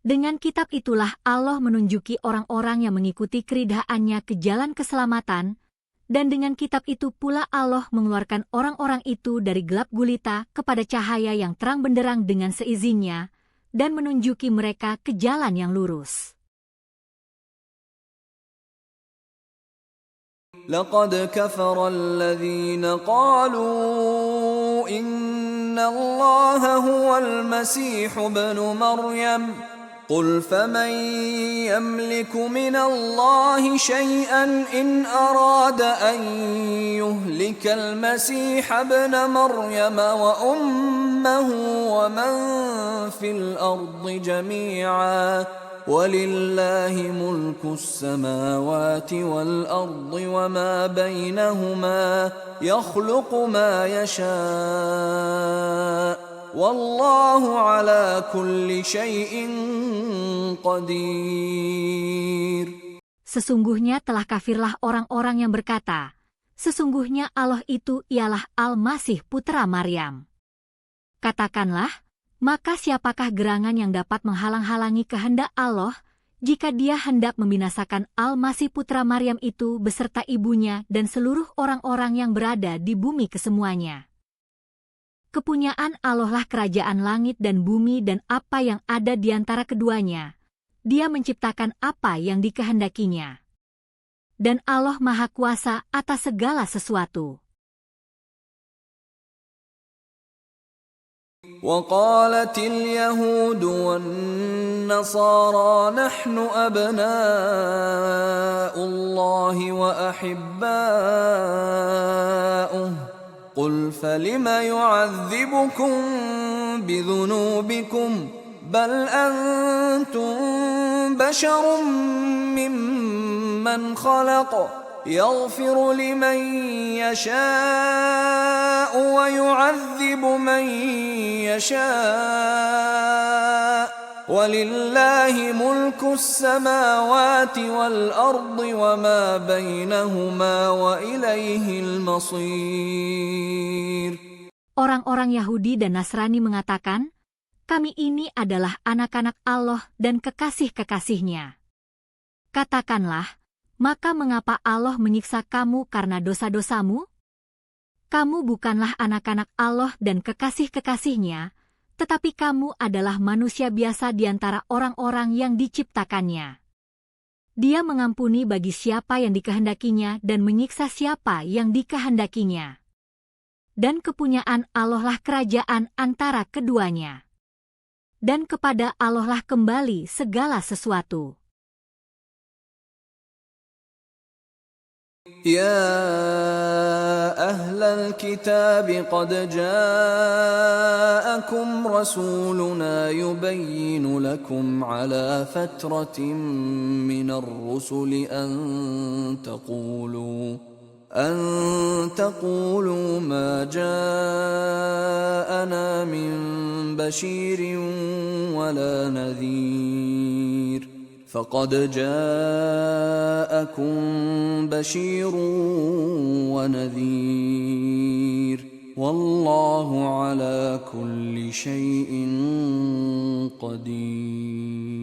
Dengan kitab itulah Allah menunjuki orang-orang yang mengikuti keridhaannya ke jalan keselamatan, dan dengan kitab itu pula Allah mengeluarkan orang-orang itu dari gelap gulita kepada cahaya yang terang benderang dengan seizinnya, dan menunjuki mereka ke jalan yang lurus. لقد كفر الذين قالوا إن الله هو المسيح ابن مريم قل فمن يملك من الله شيئا إن أراد أن يهلك المسيح ابن مريم وأمه ومن في الأرض جميعا ولله ملك السماوات والأرض وما بينهما يخلق ما يشاء والله على كل شيء قدير. Sesungguhnya telah kafirlah orang-orang yang berkata, sesungguhnya Allah itu ialah Al-Masih putra Maryam. Katakanlah, maka siapakah gerangan yang dapat menghalang-halangi kehendak Allah jika Dia hendak membinasakan Al-Masih putra Maryam itu beserta ibunya dan seluruh orang-orang yang berada di bumi kesemuanya? Kepunyaan Allah lah kerajaan langit dan bumi dan apa yang ada di antara keduanya. Dia menciptakan apa yang dikehendakinya. Dan Allah Maha Kuasa atas segala sesuatu. وقالت اليهود والنصارى نحن أبناء الله وأحباؤه قل فلم يعذبكم بذنوبكم بل أنتم بشر ممن خلق يغفر لمن يشاء ويعذب من يشاء ولله ملك السماوات والأرض وما بينهما وإليه المصير. Orang-orang Yahudi dan Nasrani mengatakan, kami ini adalah anak-anak Allah dan kekasih-kekasih-Nya. Katakanlah, maka mengapa Allah menyiksa kamu karena dosa-dosamu? Kamu bukanlah anak-anak Allah dan kekasih-kekasih-Nya, tetapi kamu adalah manusia biasa di antara orang-orang yang diciptakannya. Dia mengampuni bagi siapa yang dikehendakinya dan menyiksa siapa yang dikehendakinya. Dan kepunyaan Allah lah kerajaan antara keduanya. Dan kepada Allah lah kembali segala sesuatu. يا أهل الكتاب قد جاءكم رسولنا يبين لكم على فترة من الرسل أن تقولوا ما جاءنا من بشير ولا نذير فقد جاءكم بشير ونذير والله على كل شيء قدير.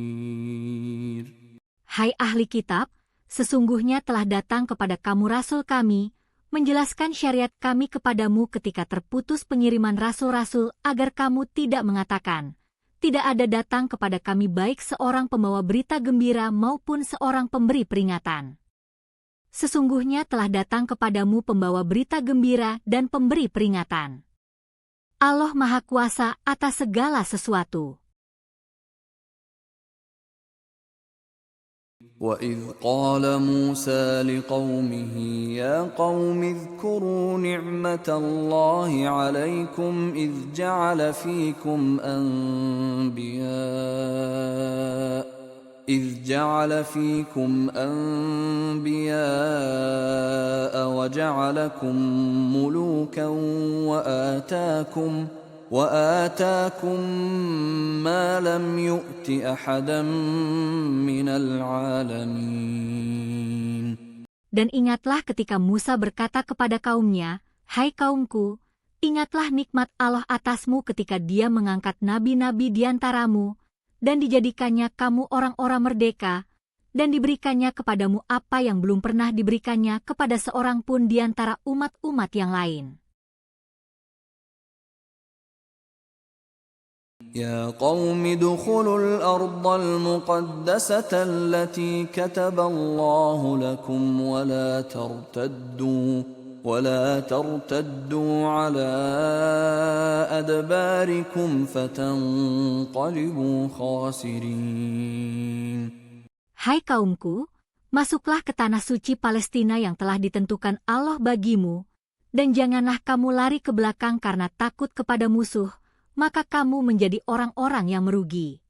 Hai ahli kitab, sesungguhnya telah datang kepada kamu rasul kami, menjelaskan syariat kami kepadamu ketika terputus pengiriman rasul-rasul agar kamu tidak mengatakan, tidak ada datang kepada kami baik seorang pembawa berita gembira maupun seorang pemberi peringatan. Sesungguhnya telah datang kepadamu pembawa berita gembira dan pemberi peringatan. Allah Maha Kuasa atas segala sesuatu. وَإِذْ قَالَ مُوسَى لِقَوْمِهِ يَا قَوْمِ اذْكُرُوا نِعْمَةَ اللَّهِ عَلَيْكُمْ إِذْ جَعَلَ فِيكُمْ أَنْبِيَاءَ وَجَعَلَكُمْ مُلُوكًا وآتاكم ما لم يؤت أحدا من العالمين. Dan ingatlah ketika Musa berkata kepada kaumnya, hai kaumku, ingatlah nikmat Allah atasmu ketika Dia mengangkat nabi-nabi di antaramu, dan dijadikannya kamu orang-orang merdeka, dan diberikannya kepadamu apa yang belum pernah diberikannya kepada seorang pun di antara umat-umat yang lain. يا قوم ادخلوا الأرض المقدسة التي كتب الله لكم ولا ترتدوا على أدباركم فتنقلبوا خاسرين. Hai kaumku, masuklah ke tanah suci Palestina yang telah ditentukan Allah bagimu, dan janganlah kamu lari ke belakang karena takut kepada musuh, maka kamu menjadi orang-orang yang merugi.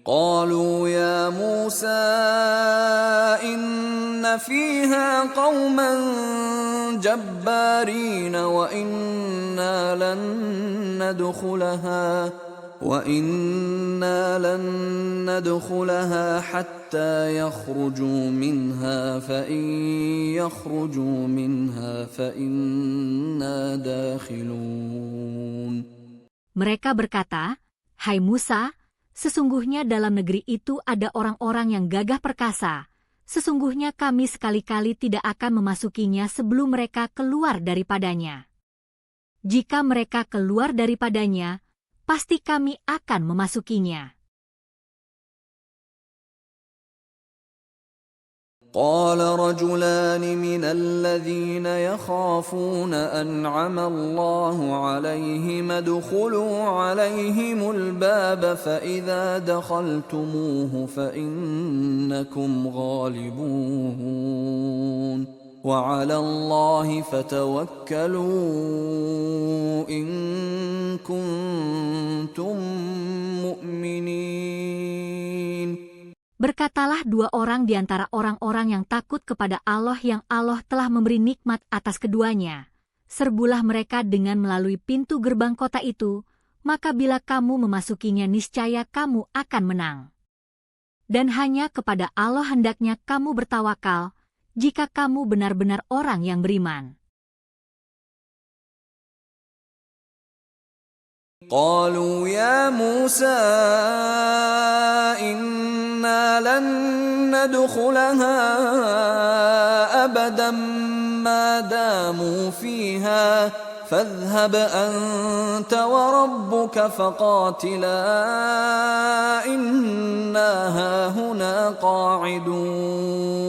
قالوا يا موسى إن فيها قوما جبارين وإنا لن ندخلها حتى يخرجوا منها فإن يخرجوا منها فإنا داخلون. Mereka berkata, Hai Musa, sesungguhnya dalam negeri itu ada orang-orang yang gagah perkasa. Sesungguhnya kami sekali-kali tidak akan memasukinya sebelum mereka keluar daripadanya. Jika mereka keluar daripadanya, pasti kami akan memasukinya. قال رجلان من الذين يخافون أنعم الله عليهم ادخلوا عليهم الباب فإذا دخلتموه فإنكم غالبون وعلى الله فتوكلوا إن كنتم مؤمنين. Berkatalah dua orang di antara orang-orang yang takut kepada Allah yang Allah telah memberi nikmat atas keduanya. Serbulah mereka dengan melalui pintu gerbang kota itu, maka bila kamu memasukinya niscaya kamu akan menang. Dan hanya kepada Allah hendaknya kamu bertawakal, jika kamu benar-benar orang yang beriman. قالوا يا موسى إنا لن ندخلها أبدا ما داموا فيها فاذهب أنت وربك فقاتلا إنا هاهنا قاعدون.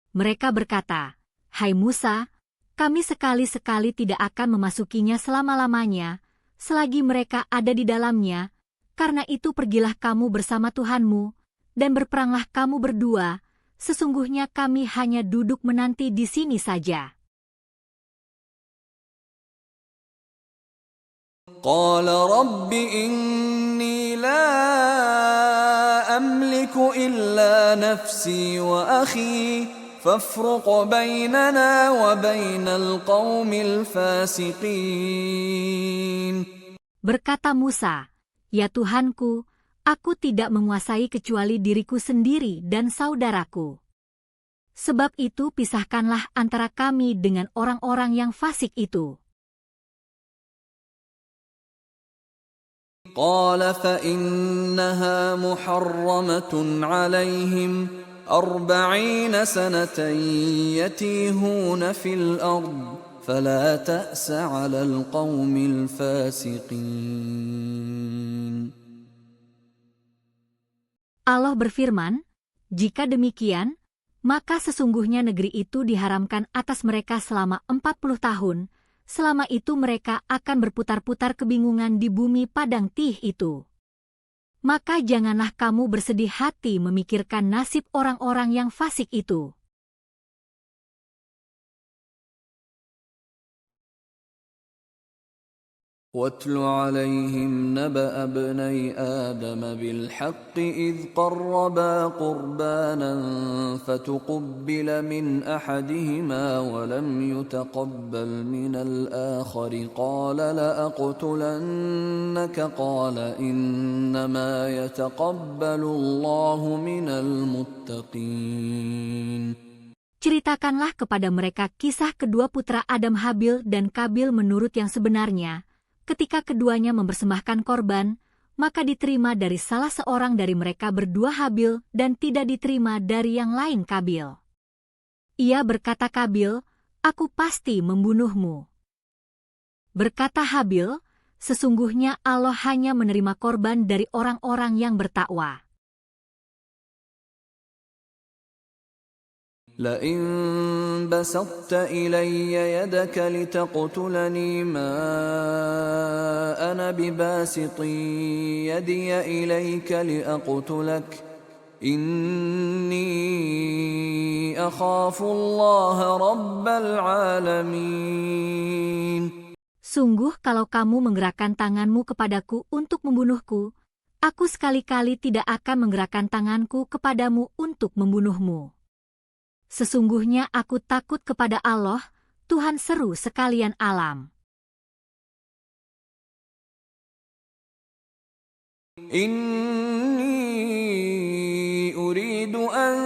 Mereka berkata, Hai Musa, kami sekali-sekali tidak akan memasukinya selama-lamanya, selagi mereka ada di dalamnya, karena itu pergilah kamu bersama Tuhanmu, dan berperanglah kamu berdua, sesungguhnya kami hanya duduk menanti di sini saja. قال رب إني لا أملك إلا نفسي وأخي فافرق بيننا وبين القوم الفاسقين. Berkata Musa, Ya Tuhanku, aku tidak menguasai kecuali diriku sendiri dan saudaraku. Sebab itu pisahkanlah antara kami dengan orang-orang yang fasik itu. قال فإنها محرمة عليهم 40 سنة يتيهون في الأرض فلا تأس على القوم الفاسقين. Allah berfirman, jika demikian, maka sesungguhnya negeri itu diharamkan atas mereka selama 40 tahun, selama itu mereka akan berputar-putar kebingungan di bumi padang tih itu. Maka janganlah kamu bersedih hati memikirkan nasib orang-orang yang fasik itu. واتل عليهم نبأ ابني آدم بالحق إذ قربا قربانا فتقبل من أحدهما ولم يتقبل من الآخر قال لأقتلنك قال إنما يتقبل الله من المتقين. Ceritakanlah kepada mereka kisah kedua putra Adam Habil dan Kabil menurut yang sebenarnya. Ketika keduanya mempersembahkan korban, maka diterima dari salah seorang dari mereka berdua Habil dan tidak diterima dari yang lain Kabil. Ia berkata Kabil, aku pasti membunuhmu. Berkata Habil, sesungguhnya Allah hanya menerima korban dari orang-orang yang bertakwa. لئن بسطت إلي يدك لتقتلني ما أنا بباسط يدي إليك لأقتلك إني أخاف الله رب العالمين. Sungguh kalau kamu menggerakkan tanganmu kepadaku untuk membunuhku, aku sekali-kali tidak akan menggerakkan tanganku kepadamu untuk membunuhmu. Sesungguhnya aku takut kepada Allah, Tuhan seru sekalian alam. Inni uridu an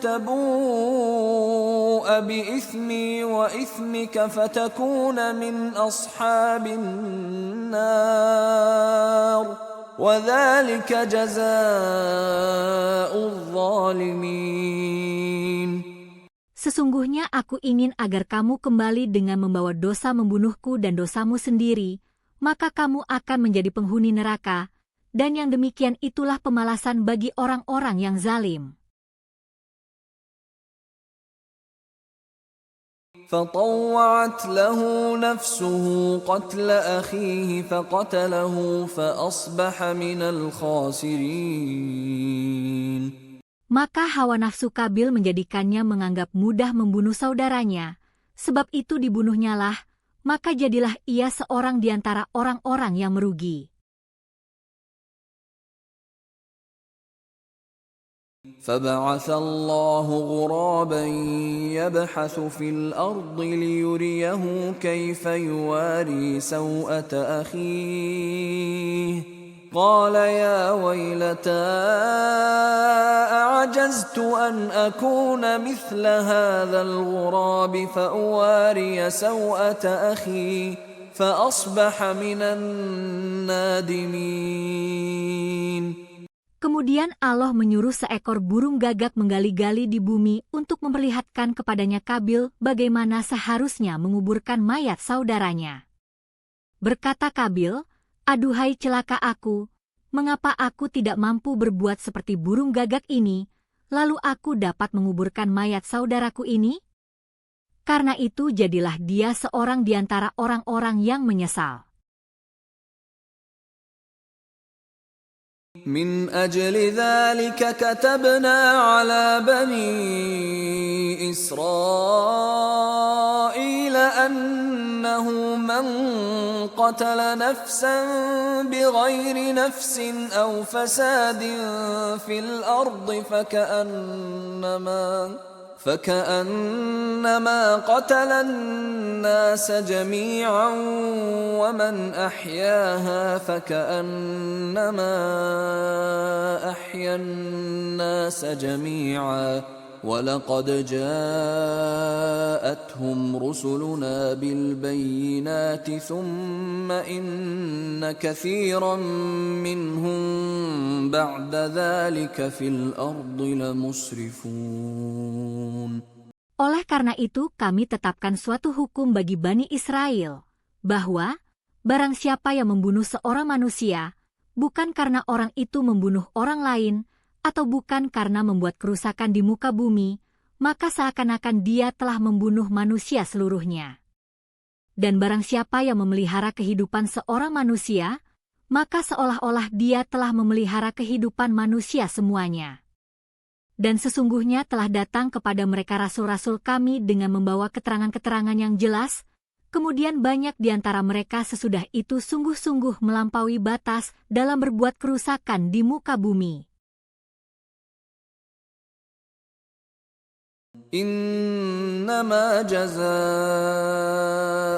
tabu'a bi ithmi wa ithmika fatakuna min ashabin nar. Wa dhalika jazaa'ul zalimin. Sesungguhnya aku ingin agar kamu kembali dengan membawa dosa membunuhku dan dosamu sendiri, maka kamu akan menjadi penghuni neraka, dan yang demikian itulah pembalasan bagi orang-orang yang zalim. فطوعت له نفسه قتل أخيه فقتله فأصبح من الخاسرين. Maka hawa nafsu Kabil menjadikannya menganggap mudah membunuh saudaranya, sebab itu dibunuhnyalah, maka jadilah ia seorang di antara orang-orang yang merugi. فبعث الله غرابا يبحث في الأرض ليريه كيف يواري سوءة أخيه قال يا ويلتى أعجزت أن أكون مثل هذا الغراب فأواري سوءة أخي فأصبح من النادمين. Kemudian Allah menyuruh seekor burung gagak menggali-gali di bumi untuk memperlihatkan kepadanya Kabil bagaimana seharusnya menguburkan mayat saudaranya. Berkata Kabil, "Aduhai celaka aku, mengapa aku tidak mampu berbuat seperti burung gagak ini, lalu aku dapat menguburkan mayat saudaraku ini?" Karena itu jadilah dia seorang di antara orang-orang yang menyesal. من أجل ذلك كتبنا على بني إسرائيل أنه من قتل نفسا بغير نفس أو فساد في الأرض فكأنما قتل الناس جميعا ومن أحياها فكأنما أحيا الناس جميعا ولقد جاءتهم رسلنا بالبينات ثم إن كثيرا منهم بعد ذلك في الأرض لمسرفون. Oleh karena itu kami tetapkan suatu hukum bagi Bani Israel, bahwa barang siapa yang membunuh seorang manusia, bukan karena orang itu membunuh orang lain, atau bukan karena membuat kerusakan di muka bumi, maka seakan-akan dia telah membunuh manusia seluruhnya. Dan barang siapa yang memelihara kehidupan seorang manusia, maka seolah-olah dia telah memelihara kehidupan manusia semuanya. Dan sesungguhnya telah datang kepada mereka rasul-rasul kami dengan membawa keterangan-keterangan yang jelas, kemudian banyak di antara mereka sesudah itu sungguh-sungguh melampaui batas dalam berbuat kerusakan di muka bumi. إنما جزاء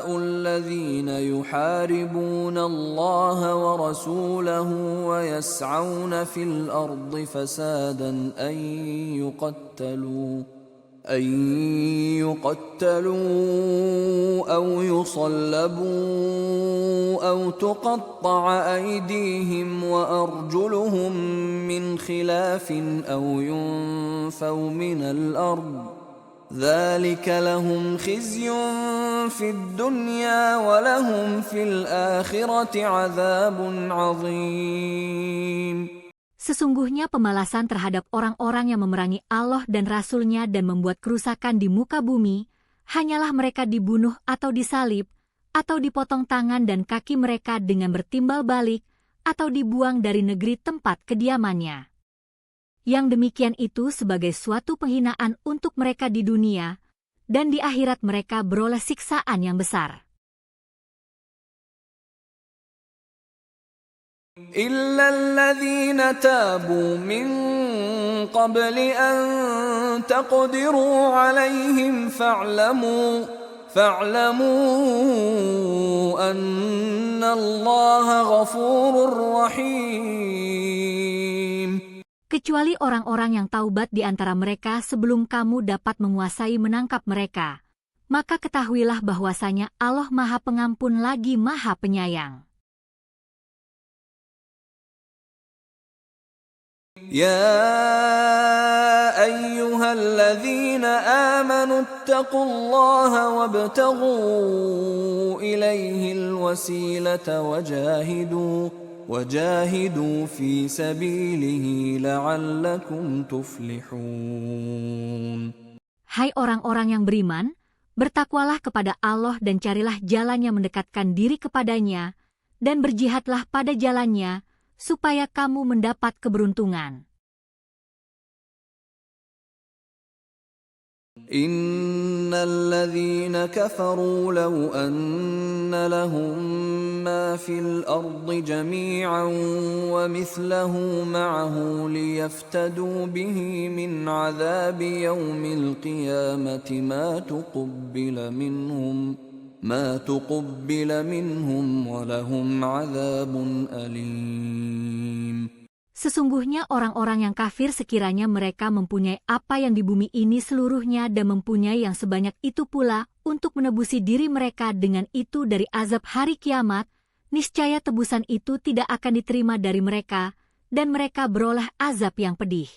الذين يحاربون الله ورسوله ويسعون في الأرض فسادا أن يقتلوا أو يصلبوا أو تقطع أيديهم وأرجلهم من خلاف أو ينفوا من الأرض ذلك لهم خزي في الدنيا ولهم في الآخرة عذاب عظيم. Sesungguhnya pembalasan terhadap orang-orang yang memerangi Allah dan Rasul-Nya dan membuat kerusakan di muka bumi, hanyalah mereka dibunuh atau disalib, atau dipotong tangan dan kaki mereka dengan bertimbal balik, atau dibuang dari negeri tempat kediamannya. Yang demikian itu sebagai suatu penghinaan untuk mereka di dunia, dan di akhirat mereka beroleh siksaan yang besar. إلا الذين تابوا من قبل أن تقدروا عليهم فاعلموا أن الله غفور رحيم. Kecuali orang-orang yang taubat di antara mereka sebelum kamu dapat menguasai menangkap mereka, maka ketahuilah bahwasanya Allah Maha Pengampun lagi Maha Penyayang. يا أيها الذين آمنوا اتقوا الله وابتغوا إليه الوسيلة وجاهدوا في سبيله لعلكم تفلحون. Hai orang-orang yang beriman, bertakwalah kepada Allah dan carilah jalan yang mendekatkan diri kepadanya, dan berjihadlah pada jalannya, supaya kamu mendapat keberuntungan. Innal ladzina kafaru law anna lahum ma fil ardi jami'an wa mithluhu ma'ahu liyaftadu bihi min 'adzabi yaumil qiyamati ma tuqabbila minhum wa lahum 'adzabun alim. Sesungguhnya orang-orang yang kafir sekiranya mereka mempunyai apa yang di bumi ini seluruhnya dan mempunyai yang sebanyak itu pula untuk menebusi diri mereka dengan itu dari azab hari kiamat, niscaya tebusan itu tidak akan diterima dari mereka, dan mereka beroleh azab yang pedih.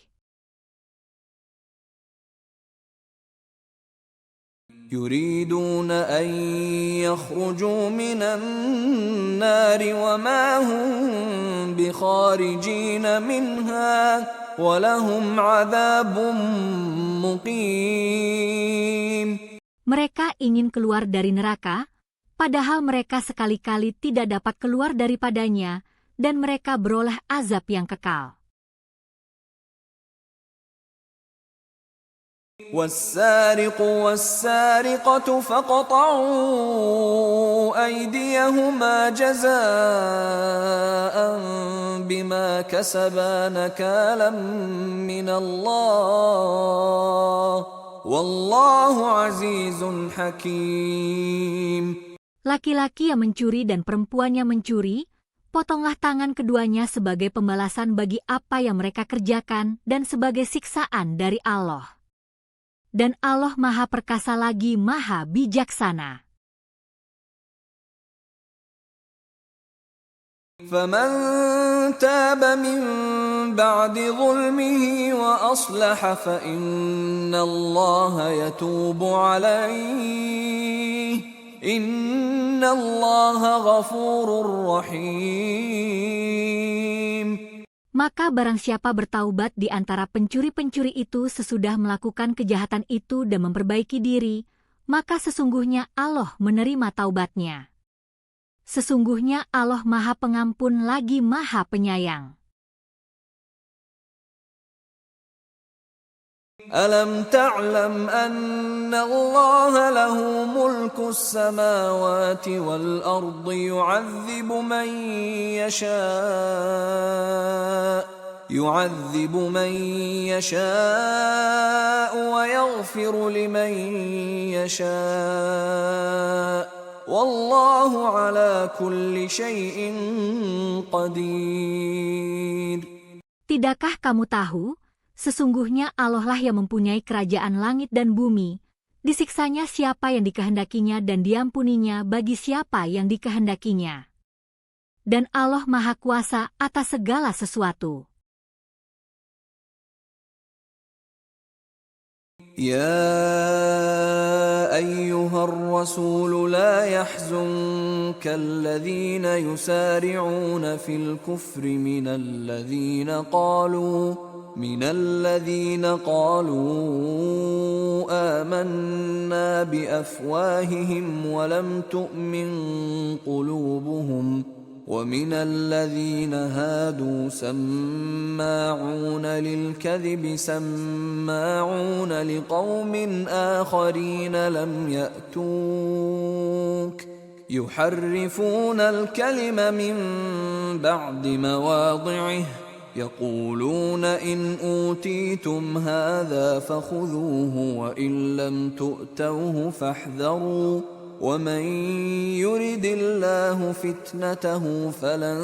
يريدون أن يخرجوا من النار وما هم بخارجين منها ولهم عذاب مقيم. Mereka ingin keluar dari neraka, padahal mereka sekali-kali tidak dapat keluar daripadanya, dan mereka beroleh azab yang kekal. والسارق والسارقة فاقطعوا أيديهما جزاء بما كسبا نكالا من الله والله عزيز حكيم. Laki-laki yang mencuri dan perempuan yang mencuri, potonglah tangan keduanya sebagai pembalasan bagi apa yang mereka kerjakan dan sebagai siksaan dari Allah. Dan Allah Maha Perkasa lagi Maha Bijaksana. فَمَنْ تَابَ مِنْ بَعْدِ ظُلْمِهِ وَأَصْلَحَ فَإِنَّ اللَّهَ يَتُوبُ عَلَيْهِ إِنَّ اللَّهَ غَفُورٌ رَحِيمٌ. Maka barang siapa bertaubat di antara pencuri-pencuri itu sesudah melakukan kejahatan itu dan memperbaiki diri, maka sesungguhnya Allah menerima taubatnya. Sesungguhnya Allah Maha Pengampun lagi Maha Penyayang. Alam ta'lam anna Allah lahu mulku as-samawati wal ardi yu'adzibu man yasha' wa yaghfiru liman yasha'. Wallahu ala kulli syai'in qadir. Tidakkah kamu tahu? Sesungguhnya Allah lah yang mempunyai kerajaan langit dan bumi. Disiksanya siapa yang dikehendakinya dan diampuninya bagi siapa yang dikehendakinya. Dan Allah Maha Kuasa atas segala sesuatu. Ya أيها الرسول لا يحزنك الذين يسارعون في الكفر من الذين قالوا آمنا بأفواههم ولم تؤمن قلوبهم ومن الذين هادوا سماعون للكذب سماعون لقوم آخرين لم يأتوك يحرفون الكلم من بعد مواضعه يقولون إن أوتيتم هذا فخذوه وإن لم تؤتوه فاحذروا ومن يرد الله فتنته فلن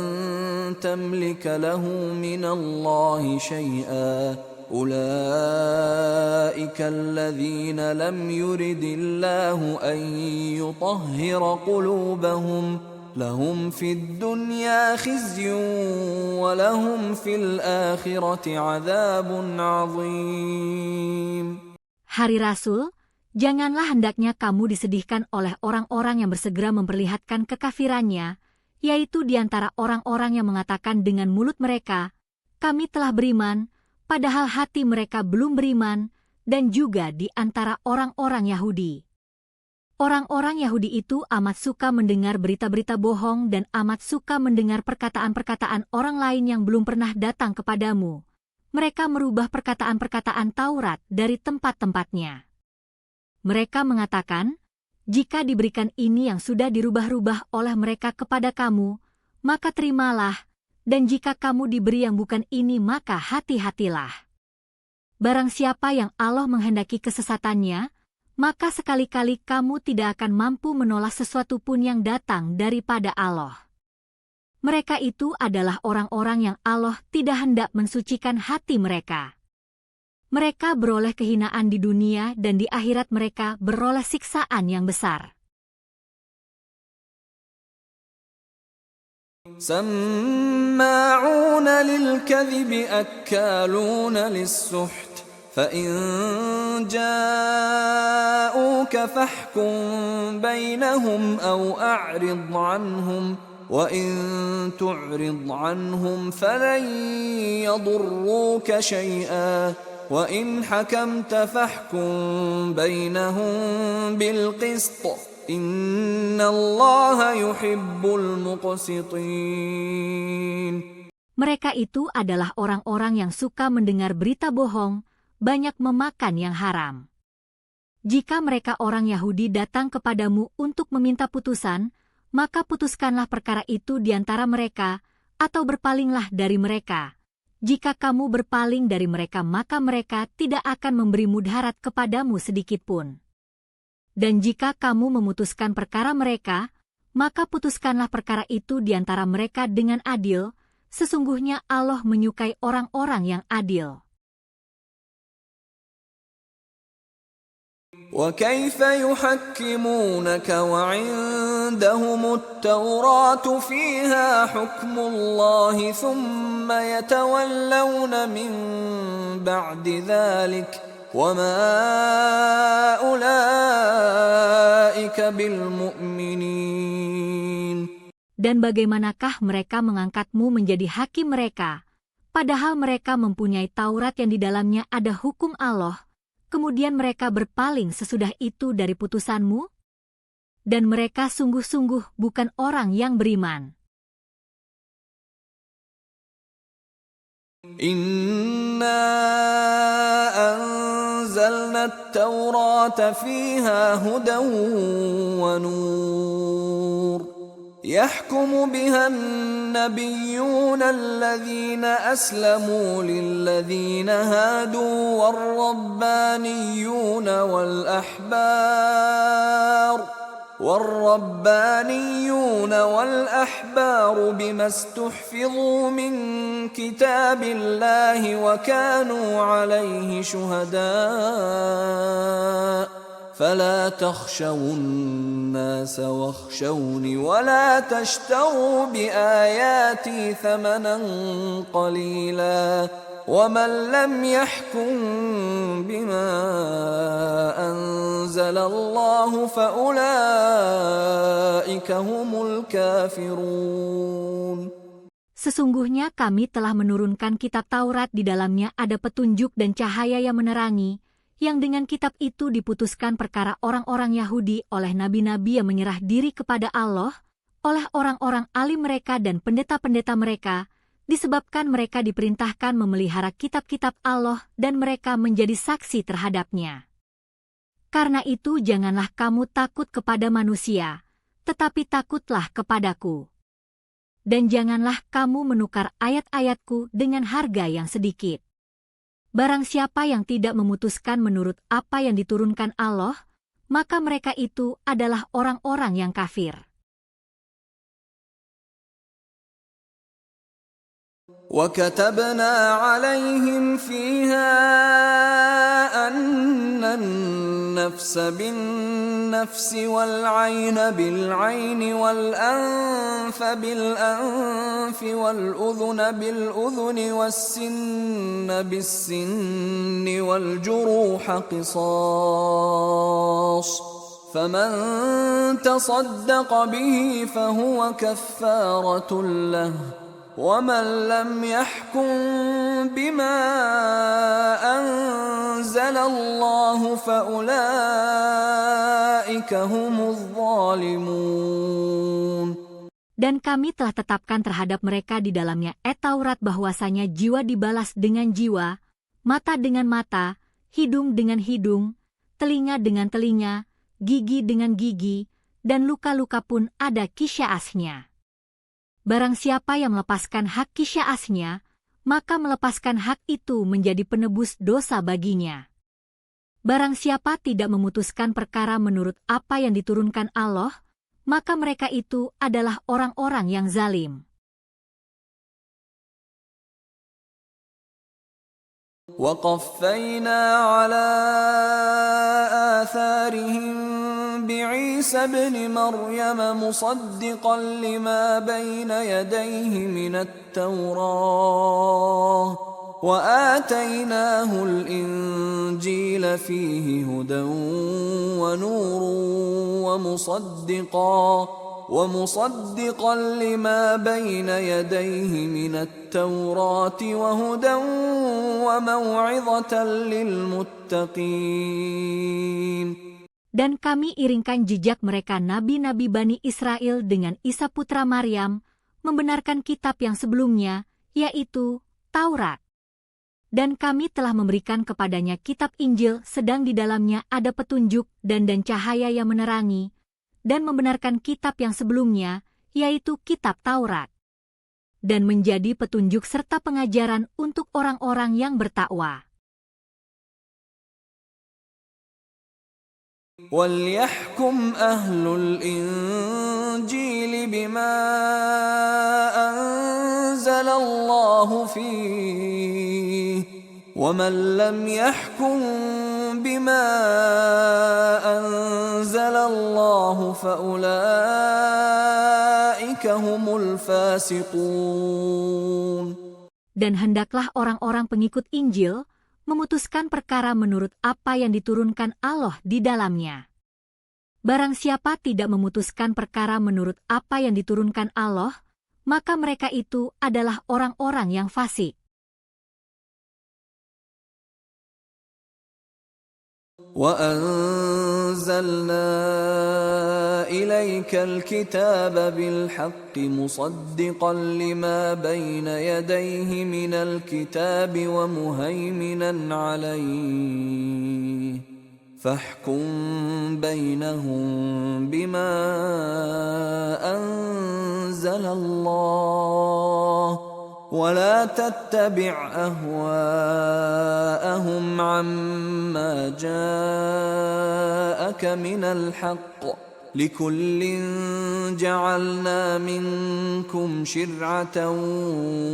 تملك له من الله شيئا أولئك الذين لم يرد الله أن يطهر قلوبهم لهم في الدنيا خزي ولهم في الآخرة عذاب عظيم. Hari Rasul, janganlah hendaknya kamu disedihkan oleh orang-orang yang bersegera memperlihatkan kekafirannya, yaitu di antara orang-orang yang mengatakan dengan mulut mereka, kami telah beriman, padahal hati mereka belum beriman, dan juga di antara orang-orang Yahudi. Orang-orang Yahudi itu amat suka mendengar berita-berita bohong dan amat suka mendengar perkataan-perkataan orang lain yang belum pernah datang kepadamu. Mereka merubah perkataan-perkataan Taurat dari tempat-tempatnya. Mereka mengatakan, jika diberikan ini yang sudah dirubah-rubah oleh mereka kepada kamu, maka terimalah, dan jika kamu diberi yang bukan ini maka hati-hatilah. Barang siapa yang Allah menghendaki kesesatannya, maka sekali-kali kamu tidak akan mampu menolak sesuatu pun yang datang daripada Allah. Mereka itu adalah orang-orang yang Allah tidak hendak mensucikan hati mereka. Mereka beroleh kehinaan di dunia dan di akhirat mereka beroleh siksaan yang besar. سماعون للكذب أكالون للسحت فإن جاءوك فاحكم بينهم أو أعرض عنهم وإن تعرض عنهم فلن يضروك شيئا وإن حكمت فاحكم بينهم بالقسط إن الله يحب المقسطين. Mereka itu adalah orang-orang yang suka mendengar berita bohong, banyak memakan yang haram. Jika mereka orang Yahudi datang kepadamu untuk meminta putusan, maka putuskanlah perkara itu di antara mereka, atau berpalinglah dari mereka. Jika kamu berpaling dari mereka maka mereka tidak akan memberi mudarat kepadamu sedikitpun. Dan jika kamu memutuskan perkara mereka, maka putuskanlah perkara itu di antara mereka dengan adil, sesungguhnya Allah menyukai orang-orang yang adil. وكيف يحكمونك وعندهم التوراة فيها حكم الله ثم يتولون من بعد ذلك وما أولئك بالمؤمنين. Dan bagaimanakah mereka mengangkatmu menjadi hakim mereka, padahal mereka mempunyai Taurat yang di dalamnya ada hukum Allah, kemudian mereka berpaling sesudah itu dari putusanmu? Dan mereka sungguh-sungguh bukan orang yang beriman. Inna anzalna at-taurata fiha hudan wa nur. يحكم بها النبيون الذين أسلموا للذين هادوا والربانيون والأحبار بما استحفظوا من كتاب الله وكانوا عليه شهداء فلا تخشوا الناس واخشوني ولا تشتروا بآياتي ثمنا قليلا ومن لم يحكم بما أنزل أنزل الله فأولئك هم الكافرون. Sesungguhnya kami telah menurunkan kitab Taurat, di dalamnya ada petunjuk dan cahaya yang menerangi, yang dengan kitab itu diputuskan perkara orang-orang Yahudi oleh nabi-nabi yang menyerah diri kepada Allah, oleh orang-orang alim mereka dan pendeta-pendeta mereka, disebabkan mereka diperintahkan memelihara kitab-kitab Allah dan mereka menjadi saksi terhadapnya. Karena itu janganlah kamu takut kepada manusia, tetapi takutlah kepadaku. Dan janganlah kamu menukar ayat-ayatku dengan harga yang sedikit. Barang siapa yang tidak memutuskan menurut apa yang diturunkan Allah, maka mereka itu adalah orang-orang yang kafir. وَكَتَبْنَا عَلَيْهِمْ فِيهَا أَنَّ النَّفْسَ بِالنَّفْسِ وَالْعَيْنَ بِالْعَيْنِ وَالْأَنفَ بِالْأَنفِ وَالْأُذُنَ بِالْأُذُنِ وَالسِّنَّ بِالسِّنِّ وَالْجُرُوحَ قِصَاصٌ فَمَنْ تَصَدَّقَ بِهِ فَهُوَ كَفَّارَةٌ لَهُ وَمَنْ لَمْ يَحْكُمْ بِمَا أَنزَلَ اللَّهُ فَأُولَئِكَ هُمُ الظَّالِمُونَ. Dan kami telah tetapkan terhadap mereka di dalamnya Taurat bahwasanya jiwa dibalas dengan jiwa, mata dengan mata, hidung dengan hidung, telinga dengan telinga, gigi dengan gigi, dan luka-luka pun ada qisasnya. Barang siapa yang melepaskan hak qisasnya, maka melepaskan hak itu menjadi penebus dosa baginya. Barang siapa tidak memutuskan perkara menurut apa yang diturunkan Allah, maka mereka itu adalah orang-orang yang zalim. وَقَفَّيْنَا عَلَى آثَارِهِمْ بِعِيسَى ابْنِ مَرْيَمَ مُصَدِّقًا لِمَا بَيْنَ يَدَيْهِ مِنَ التَّوْرَاةِ وَآتَيْنَاهُ الْإِنْجِيلَ فِيهِ هُدًى وَنُورٌ وَمُصَدِّقًا لِمَا بَيْنَ يَدَيْهِ مِنَ التَّوْرَاةِ وَهُدًى وَمَوْعِظَةً لِلْمُتَّقِينَ. Dan kami iringkan jejak mereka nabi-nabi Bani Israel dengan Isa putra Maryam, membenarkan kitab yang sebelumnya, yaitu Taurat. Dan kami telah memberikan kepadanya kitab Injil, sedang di dalamnya ada petunjuk dan cahaya yang menerangi, dan membenarkan kitab yang sebelumnya, yaitu kitab Taurat, dan menjadi petunjuk serta pengajaran untuk orang-orang yang bertakwa. وَلْيَحْكُمْ أَهْلُ الْإِنْجِيلِ بِمَا أَنزَلَ اللَّهُ فِيهِ وَمَنْ لَمْ يَحْكُمْ بِمَا أَنزَلَ اللَّهُ فَأُولَئِكَ هُمُ الْفَاسِقُونَ. Dan hendaklah orang-orang pengikut Injil memutuskan perkara menurut apa yang diturunkan Allah di dalamnya. Barang siapa tidak memutuskan perkara menurut apa yang diturunkan Allah, maka mereka itu adalah orang-orang yang fasik. وَأَنزَلْنَا إِلَيْكَ الْكِتَابَ بِالْحَقِّ مُصَدِّقًا لِمَا بَيْنَ يَدَيْهِ مِنَ الْكِتَابِ وَمُهَيْمِنًا عَلَيْهِ فَاحْكُم بَيْنَهُم بِمَا أَنزَلَ اللَّهُ وَلَا تَتَّبِعْ أَهْوَاءَهُمْ عَمَّا جَاءَكَ مِنَ الْحَقِّ لِكُلٍّ جَعَلْنَا مِنكُمْ شِرْعَةً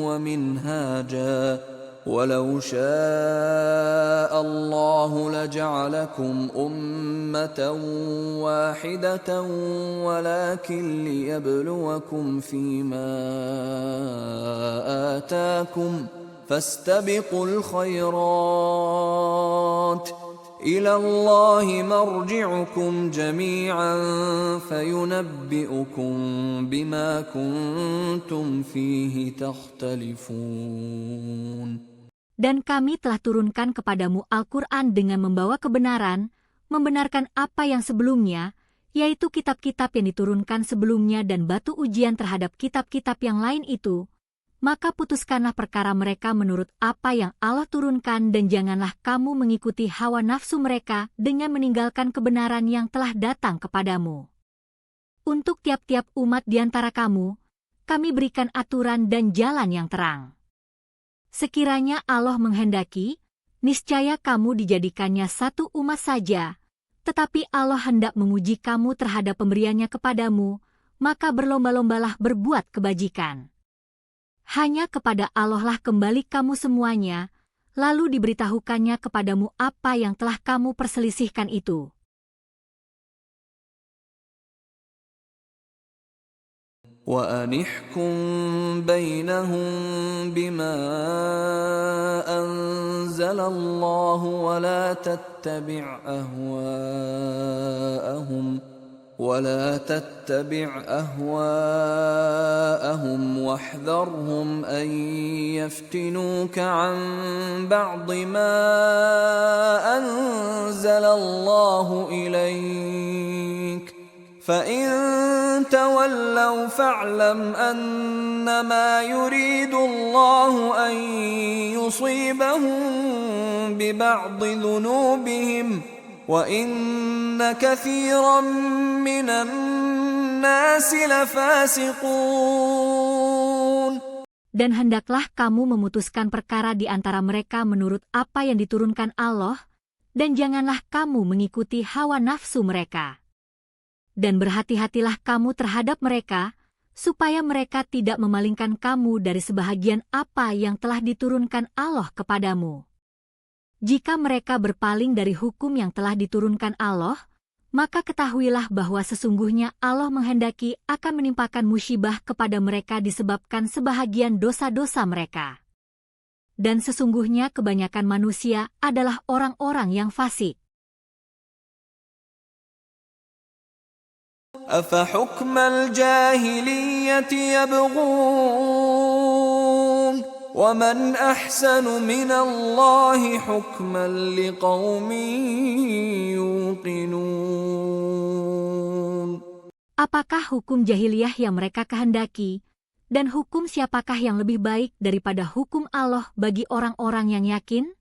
وَمِنْهَاجًا وَلَوْ شَاءَ اللَّهُ لَجَعَلَكُمْ أُمَّةً وَاحِدَةً وَلَكِنْ لِيَبْلُوَكُمْ فِيمَا آتَاكُمْ فَاسْتَبِقُوا الْخَيْرَاتِ إلى الله مرجعكم جميعا فينبئكم بما كنتم فيه تختلفون. Dan kami telah turunkan kepadamu Al-Quran dengan membawa kebenaran, membenarkan apa yang sebelumnya, yaitu kitab-kitab yang diturunkan sebelumnya dan batu ujian terhadap kitab-kitab yang lain itu. Maka putuskanlah perkara mereka menurut apa yang Allah turunkan dan janganlah kamu mengikuti hawa nafsu mereka dengan meninggalkan kebenaran yang telah datang kepadamu. Untuk tiap-tiap umat di antara kamu, kami berikan aturan dan jalan yang terang. Sekiranya Allah menghendaki, niscaya kamu dijadikannya satu umat saja, tetapi Allah hendak menguji kamu terhadap pemberiannya kepadamu, maka berlomba-lombalah berbuat kebajikan. Hanya kepada Allah lah kembali kamu semuanya, lalu diberitahukannya kepadamu apa yang telah kamu perselisihkan itu. وَأَنِحْكُمْ بَيْنَهُمْ بِمَا أَنزَلَ اللَّهُ ولا تتبع أهواءهم واحذرهم أن يفتنوك عن بعض ما أنزل الله إليك فإن تولوا فاعلم أنما يريد الله أن يصيبهم ببعض ذنوبهم وَإِنَّ كَثِيرًا مِنَ النَّاسِ لَفَاسِقُونَ. Dan hendaklah kamu memutuskan perkara di antara mereka menurut apa yang diturunkan Allah, dan janganlah kamu mengikuti hawa nafsu mereka. Dan berhati-hatilah kamu terhadap mereka, supaya mereka tidak memalingkan kamu dari sebahagian apa yang telah diturunkan Allah kepadamu. Jika mereka berpaling dari hukum yang telah diturunkan Allah, maka ketahuilah bahwa sesungguhnya Allah menghendaki akan menimpakan musibah kepada mereka disebabkan sebahagian dosa-dosa mereka. Dan sesungguhnya kebanyakan manusia adalah orang-orang yang fasik. أَفَحُكْمَ الْجَاهِلِيَّةِ يَبْغُونَ وَمَنْ أَحْسَنُ مِنَ اللَّهِ حُكْمًا لِقَوْمٍ يُوقِنُونَ. Apakah hukum jahiliyah yang mereka kehendaki, dan hukum siapakah yang lebih baik daripada hukum Allah bagi orang-orang yang yakin?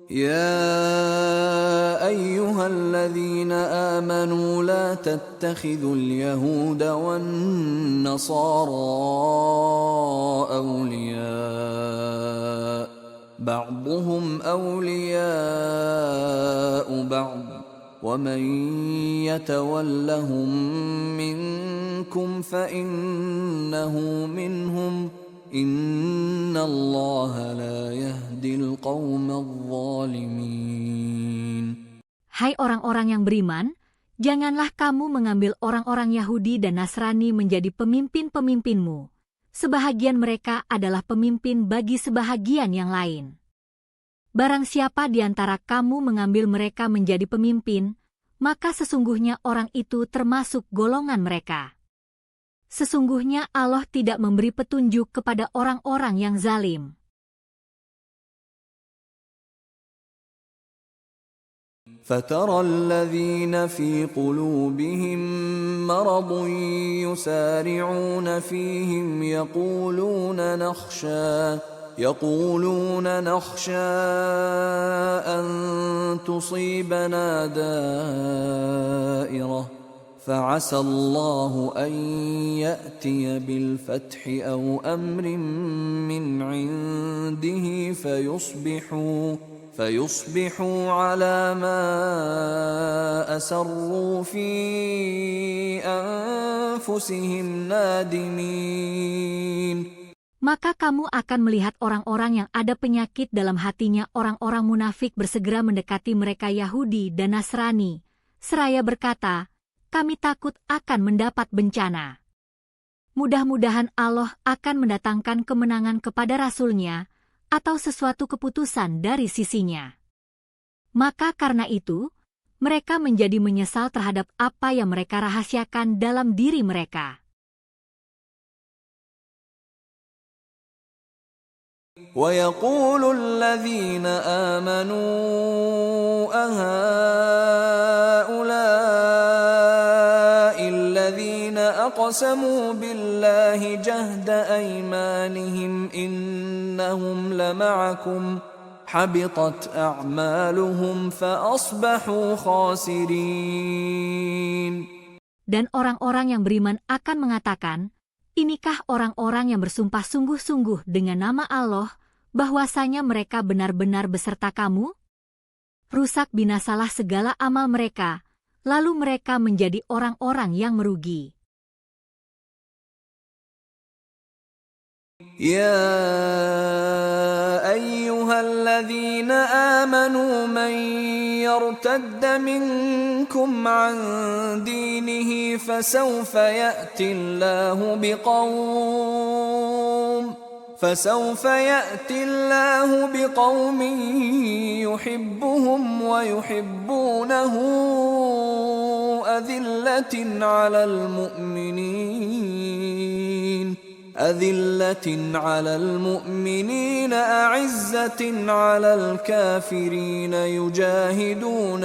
يا أيها الذين آمنوا لا تتخذوا اليهود والنصارى أولياء بعضهم أولياء بعض ومن يتولهم منكم فإنه منهم Inna Allah la yahdil qawmal zalimin. Hai orang-orang yang beriman, janganlah kamu mengambil orang-orang Yahudi dan Nasrani menjadi pemimpin-pemimpinmu. Sebahagian mereka adalah pemimpin bagi sebahagian yang lain. Barang siapa di antara kamu mengambil mereka menjadi pemimpin, maka sesungguhnya orang itu termasuk golongan mereka. Sesungguhnya Allah tidak memberi petunjuk kepada orang-orang yang zalim. فَتَرَى الَّذِينَ فِي قُلُوبِهِم مَّرَضٌ يُسَارِعُونَ فِيهِمْ يَقُولُونَ نَخْشَىٰ أَن تُصِيبَنَا دَائِرَةٌ فَعَسَى اللَّهُ أَن يَأْتِيَ بِالْفَتْحِ أَوْ أَمْرٍ مِّنْ عِندِهِ فَيُصْبِحُوا عَلَى مَا أَسَرُّوا فِي أَنفُسِهِمْ نَادِمِينَ. Maka kamu akan melihat orang-orang yang ada penyakit dalam hatinya, orang-orang munafik bersegera mendekati mereka Yahudi dan Nasrani, seraya berkata, kami takut akan mendapat bencana. Mudah-mudahan Allah akan mendatangkan kemenangan kepada Rasul-Nya, atau sesuatu keputusan dari sisinya. Maka karena itu, mereka menjadi menyesal terhadap apa yang mereka rahasiakan dalam diri mereka. وَيَقُولُ الَّذِينَ آمَنُوا أَهَؤُلَاءِ الَّذِينَ أَقْسَمُوا بِاللَّهِ جَهْدَ أَيْمَانِهِمْ إِنَّهُمْ لَمَعَكُمْ حَبِطَتْ أَعْمَالُهُمْ فَأَصْبَحُوا خَاسِرِينَ. Dan orang-orang yang beriman akan mengatakan, inikah orang-orang yang bersumpah sungguh-sungguh dengan nama Allah, bahwasanya mereka benar-benar beserta kamu? Rusak binasalah segala amal mereka, lalu mereka menjadi orang-orang yang merugi. يا أيها الذين آمنوا من يرتد منكم عن دينه فسوف يأتي الله بقوم يحبهم ويحبونه أذلة على المؤمنين أعزة على الكافرين يجاهدون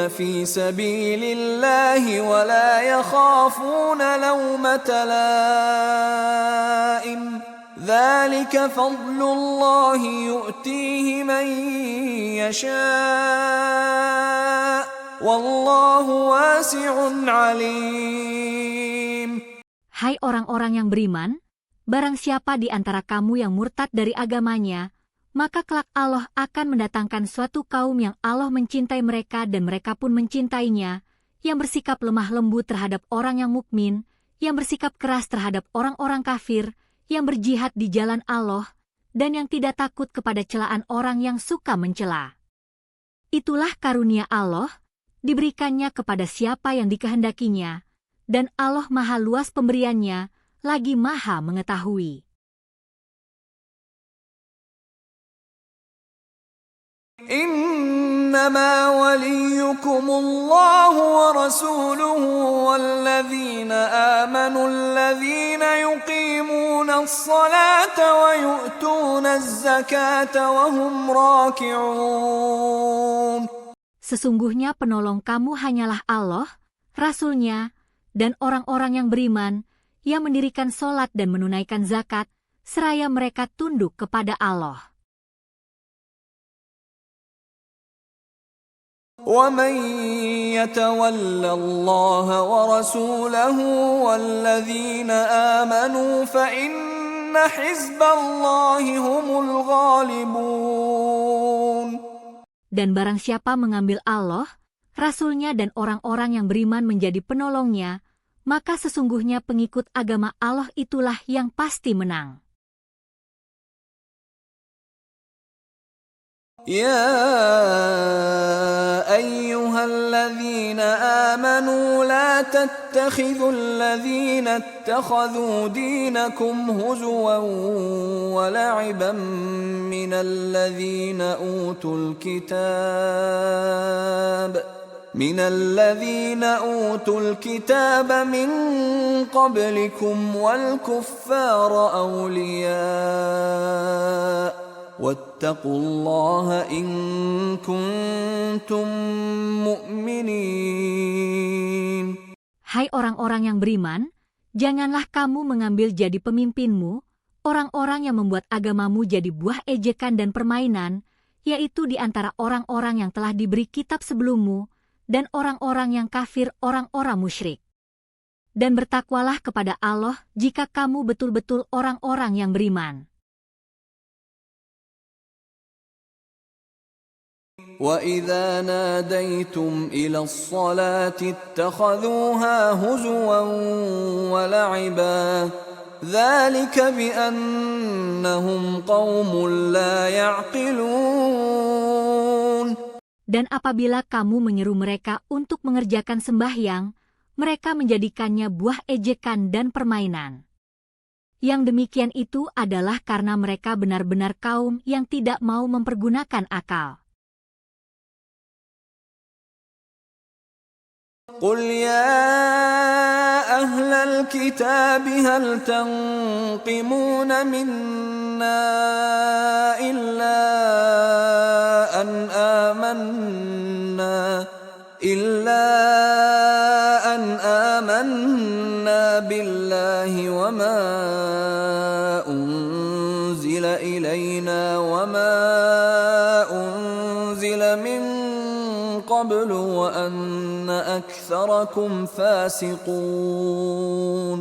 في سبيل الله ولا يخافون لومة لائم ذلك فضل الله يؤتيه من يشاء Wallahu wasi'un alim. Hai orang-orang yang beriman, barang siapa di antara kamu yang murtad dari agamanya, maka kelak Allah akan mendatangkan suatu kaum yang Allah mencintai mereka dan mereka pun mencintainya, yang bersikap lemah lembut terhadap orang yang mukmin, yang bersikap keras terhadap orang-orang kafir, yang berjihad di jalan Allah, dan yang tidak takut kepada celaan orang yang suka mencela. Itulah karunia Allah, diberikannya kepada siapa yang dikehendakinya, dan Allah Maha luas pemberiannya, lagi Maha mengetahui. Innama waliyukumullahu wa rasuluhu walladzina amanu alladzina yuqimuna as-salata wa yu'tuna az-zakata wa hum raki'un. Sesungguhnya penolong kamu hanyalah Allah, Rasul-Nya, dan orang-orang yang beriman, yang mendirikan solat dan menunaikan zakat, seraya mereka tunduk kepada Allah. وَمَنْ يَتَوَلَّ اللَّهَ وَرَسُولَهُ وَالَّذِينَ آمَنُوا فَإِنَّ حِزْبَ اللَّهِ هُمُ الْغَالِبُونَ. Dan barang siapa mengambil Allah, Rasul-Nya dan orang-orang yang beriman menjadi penolongnya, maka sesungguhnya pengikut agama Allah itulah yang pasti menang. Ya ayyuhalladzina amanu la tattakhidhul ladzina ittakhadhu dinakum huzuwan wa la'iban minal ladzina utul kitab min qablikum wal kuffara awliya Wattaqullaha in kuntum mu'minin. Hai orang-orang yang beriman, janganlah kamu mengambil jadi pemimpinmu orang-orang yang membuat agamamu jadi buah ejekan dan permainan, yaitu di antara orang-orang yang telah diberi kitab sebelummu dan orang-orang yang kafir, orang-orang musyrik. Dan bertakwalah kepada Allah jika kamu betul-betul orang-orang yang beriman. وَإِذَا نَادَيْتُمْ إِلَى الصَّلَاةِ اتَّخَذُوهَا هُزُوًا وَلَعِبًا ذَلِكَ بِأَنَّهُمْ قَوْمٌ لَا يَعْقِلُونَ. Dan apabila kamu menyeru mereka untuk mengerjakan sembahyang, mereka menjadikannya buah ejekan dan permainan. Yang demikian itu adalah karena mereka benar-benar kaum yang tidak mau mempergunakan akal. قل يا أهل الكتاب هل تنقمون منا إلا أن آمنا بالله وما أنزل إلينا وما أنزل من قبل وأن أكثركم فاسقون.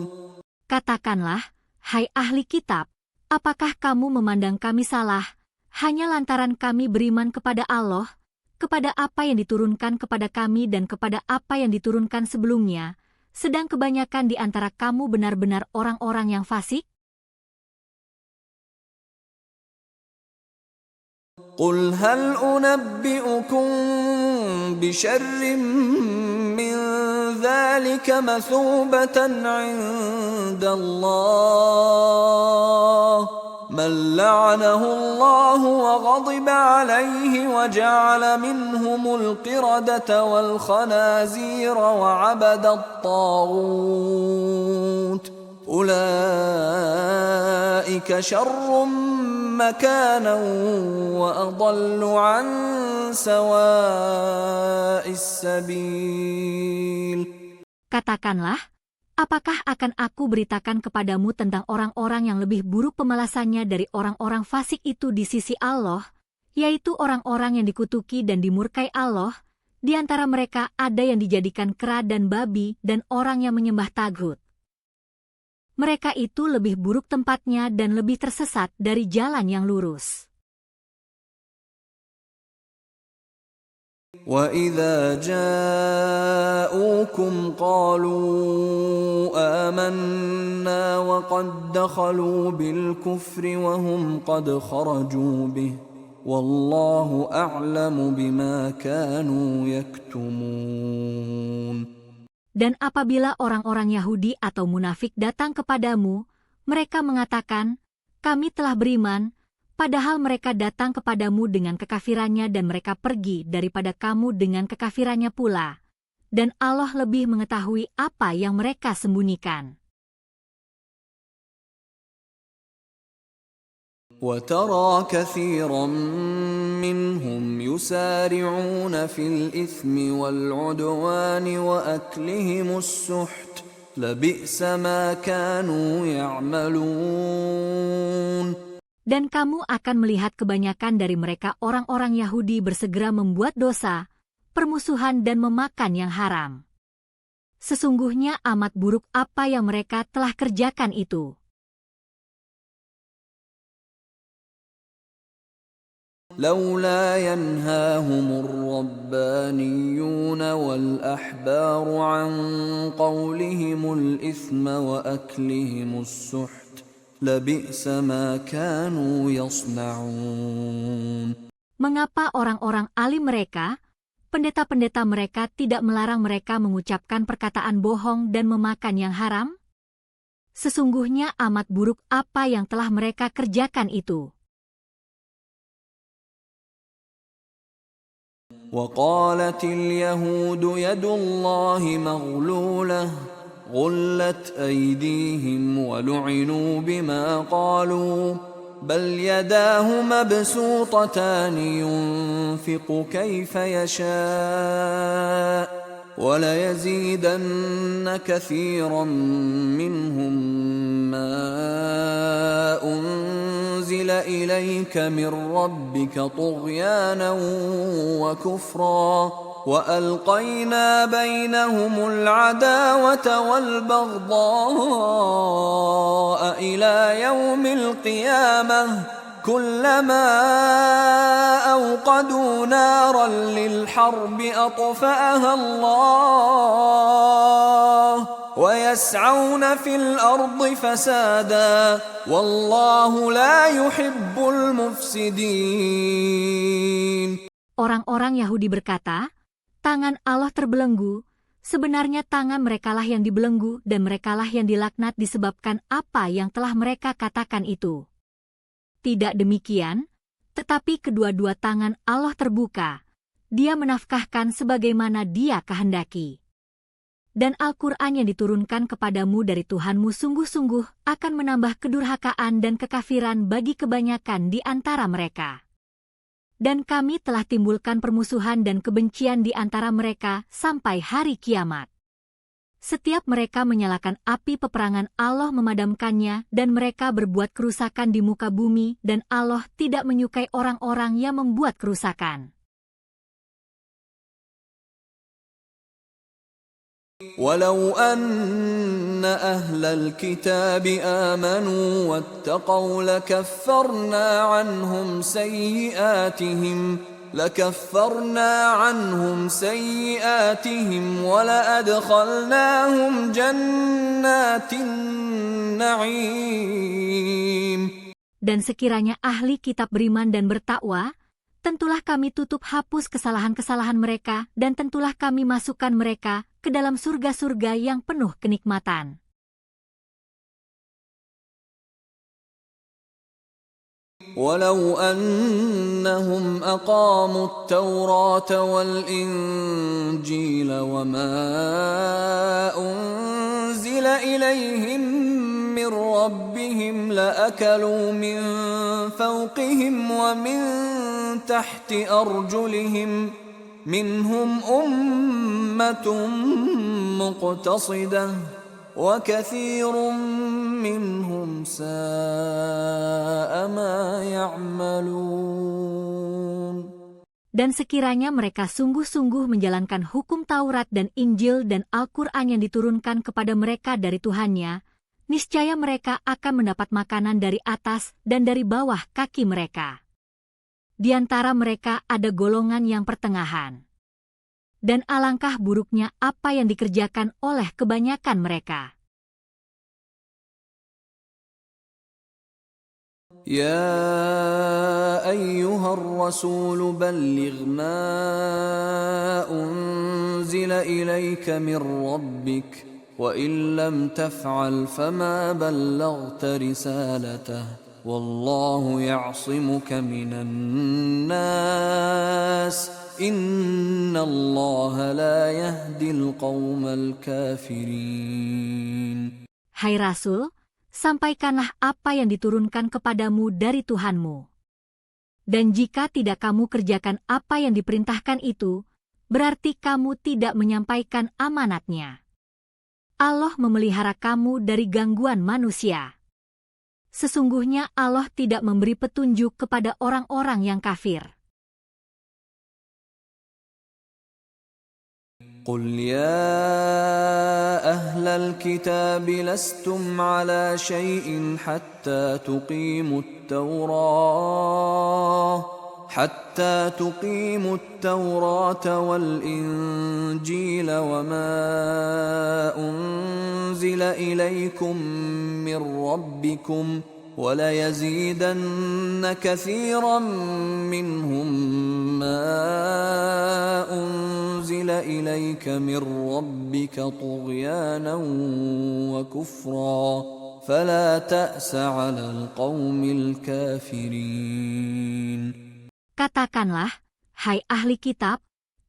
Katakanlah, hai ahli kitab, apakah kamu memandang kami salah, hanya lantaran kami beriman kepada Allah, kepada apa yang diturunkan kepada kami dan kepada apa yang diturunkan sebelumnya, sedang kebanyakan di antara kamu benar-benar orang-orang yang fasik? قل هل أنبئكم بشر من ذلك مثوبة عند الله من لعنه الله وغضب عليه وجعل منهم القردة والخنازير وعبد الطاغوت أولئك شر مكانا وأضل عن سواء السبيل. Katakanlah, apakah akan aku beritakan kepadamu tentang orang-orang yang lebih buruk pemalasannya dari orang-orang fasik itu di sisi Allah, yaitu orang-orang yang dikutuki dan dimurkai Allah, di antara mereka ada yang dijadikan kera dan babi dan orang yang menyembah tagut. Mereka itu lebih buruk tempatnya dan lebih tersesat dari jalan yang lurus. وَإِذَا جَاءُوكُمْ قَالُوا آمَنَّا وَقَدْ دَخَلُوا بِالْكُفْرِ وَهُمْ قَدْ خَرَجُوا بِهِ وَاللَّهُ أَعْلَمُ بِمَا كَانُوا يَكْتُمُونَ. Dan apabila orang-orang Yahudi atau munafik datang kepadamu, mereka mengatakan, kami telah beriman, padahal mereka datang kepadamu dengan kekafirannya dan mereka pergi daripada kamu dengan kekafirannya pula. Dan Allah lebih mengetahui apa yang mereka sembunyikan. وَتَرَى كَثِيرًا مِّنْهُمْ يُسَارِعُونَ فِي الْإِثْمِ وَالْعُدْوَانِ وَأَكْلِهِمُ السُّحْتَ لَبِئْسَ مَا كَانُوا يَعْمَلُونَ. Dan kamu akan melihat kebanyakan dari mereka orang-orang Yahudi bersegera membuat dosa, permusuhan dan memakan yang haram. Sesungguhnya amat buruk apa yang mereka telah kerjakan itu. لولا ينهاهم الربانيون والأحبار عن قولهم الإثم وأكلهم السحت لبئس ما كانوا يصنعون. Mengapa orang-orang alim mereka, pendeta-pendeta mereka tidak melarang mereka mengucapkan perkataan bohong dan memakan yang haram? Sesungguhnya amat buruk apa yang telah mereka kerjakan itu. وقالت اليهود يد الله مغلولة غلت أيديهم ولعنوا بما قالوا بل يداه مبسوطتان ينفق كيف يشاء وليزيدن كثيرا منهم ما أنزل إليك من ربك طغيانا وكفرا وألقينا بينهم العداوة والبغضاء إلى يوم القيامة كلما أوقدوا نارا للحرب أطفأها الله ويسعون في الأرض فسادا والله لا يحب المفسدين. Orang-orang Yahudi berkata, tangan Allah terbelenggu, Sebenarnya tangan merekalah yang dibelenggu dan merekalah yang dilaknat disebabkan apa yang telah mereka katakan itu. Tidak demikian, tetapi kedua-dua tangan Allah terbuka. Dia menafkahkan sebagaimana Dia kehendaki. Dan Al-Quran yang diturunkan kepadamu dari Tuhanmu sungguh-sungguh akan menambah kedurhakaan dan kekafiran bagi kebanyakan di antara mereka. Dan kami telah timbulkan permusuhan dan kebencian di antara mereka sampai hari kiamat. Setiap mereka menyalakan api peperangan, Allah memadamkannya dan mereka berbuat kerusakan di muka bumi dan Allah tidak menyukai orang-orang yang membuat kerusakan. ولو أن أهل الكتاب آمنوا واتقوا لكفرنا عنهم سيئاتهم ولأدخلناهم جنات النعيم. Dan sekiranya ahli kitab beriman dan bertakwa, tentulah kami tutup hapus kesalahan-kesalahan mereka dan tentulah kami masukkan mereka ke dalam surga-surga yang penuh kenikmatan. ولو أنهم أقاموا التوراة والإنجيل وما أنزل إليهم من ربهم لأكلوا من فوقهم ومن تحت أرجلهم منهم أمة مقتصدة وكثير منهم ساء ما يعملون. Dan sekiranya mereka sungguh-sungguh menjalankan hukum Taurat dan Injil dan Al-Quran yang diturunkan kepada mereka dari Tuhannya, niscaya mereka akan mendapat makanan dari atas dan dari bawah kaki mereka. Di antara mereka ada golongan yang pertengahan. Dan alangkah buruknya apa yang dikerjakan oleh kebanyakan mereka. يا أيها الرسول بلغ ما أنزل إليك من ربك وإن لم تفعل فما بلغت رسالته والله يعصمك من الناس إن الله لا يهدي القوم الكافرين. Hai Rasul, sampaikanlah apa yang diturunkan kepadamu dari Tuhanmu. Dan jika tidak kamu kerjakan apa yang diperintahkan itu, berarti kamu tidak menyampaikan amanatnya. Allah memelihara kamu dari gangguan manusia. Sesungguhnya Allah tidak memberi petunjuk kepada orang-orang yang kafir. قل يا أهل الكتاب لستم على شيء حتى تقيموا التوراة والإنجيل وما أنزل إليكم من ربكم وَلَيَزِيدَنَّ كَثِيرًا مِّنْهُمْ مَا أُنزِلَ إِلَيْكَ مِنْ رَبِّكَ طُغْيَانًا وَكُفْرًا فَلَا تَأْسَ عَلَى الْقَوْمِ الْكَافِرِينَ. Katakanlah, hai ahli kitab,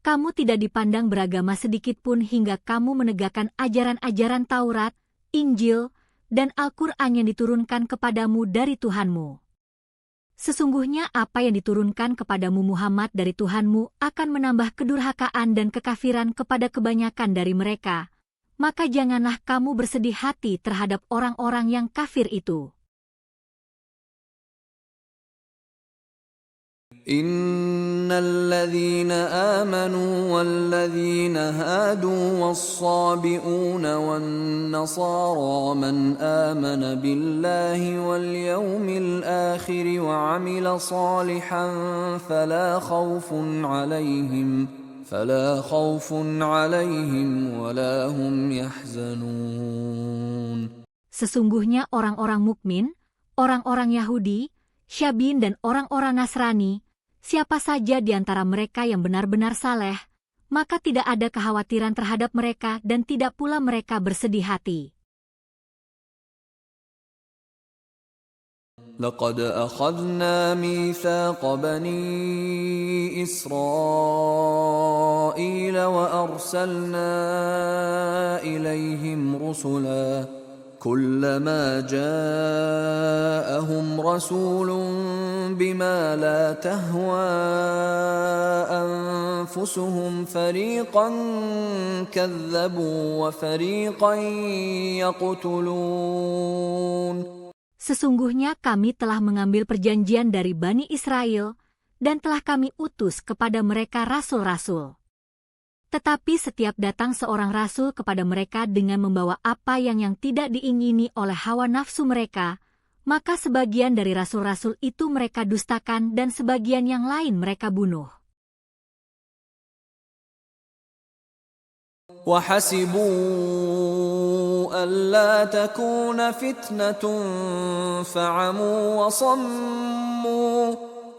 kamu tidak dipandang beragama sedikitpun hingga kamu menegakkan ajaran-ajaran Taurat, Injil, dan Al-Quran yang diturunkan kepadamu dari Tuhanmu. Sesungguhnya apa yang diturunkan kepadamu Muhammad dari Tuhanmu akan menambah kedurhakaan dan kekafiran kepada kebanyakan dari mereka, maka janganlah kamu bersedih hati terhadap orang-orang yang kafir itu. إن الذين آمنوا والذين هادوا والصابئون والنصارى من آمن بالله واليوم الآخر وعمل صالحا فلا خوف عليهم ولا هم يحزنون. Sesungguhnya orang-orang mukmin, orang-orang Yahudi, Syabin dan orang-orang Nasrani, siapa saja di antara mereka yang benar-benar saleh, maka tidak ada kekhawatiran terhadap mereka dan tidak pula mereka bersedih hati. لقد أخذنا ميثاق بني إسرائيل وأرسلنا إليهم رسلا كلما جاءهم رسول بما لا تهوى أنفسهم فريقا كذبوا وفريقا يقتلون. Sesungguhnya kami telah mengambil perjanjian dari Bani Israel dan telah kami utus kepada mereka rasul-rasul. Tetapi setiap datang seorang rasul kepada mereka dengan membawa apa yang tidak diingini oleh hawa nafsu mereka, maka sebagian dari rasul-rasul itu mereka dustakan dan sebagian yang lain mereka bunuh. وحسبوا ألا تكون فتنة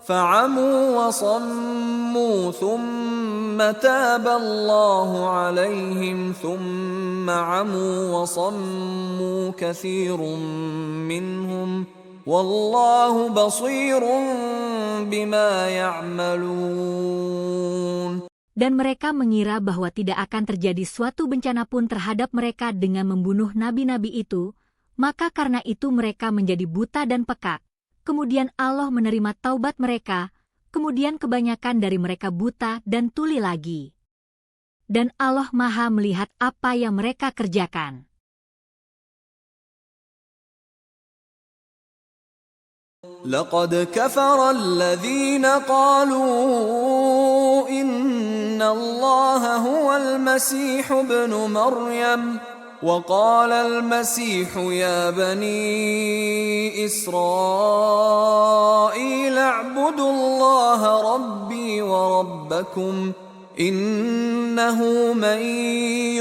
فعموا وصموا ثم تاب الله عليهم ثم عموا وصموا كثير منهم والله بصير بما يعملون. Dan mereka mengira bahwa tidak akan terjadi suatu bencana pun terhadap mereka dengan membunuh nabi-nabi itu, maka karena itu mereka menjadi buta dan pekak. Kemudian Allah menerima taubat mereka, kemudian kebanyakan dari mereka buta dan tuli lagi. Dan Allah Maha melihat apa yang mereka kerjakan. لقد كفر الذين قالوا إن الله هو المسيح ابن مريم وقال المسيح يا بني إسرائيل اعبدوا الله ربي وربكم إنه من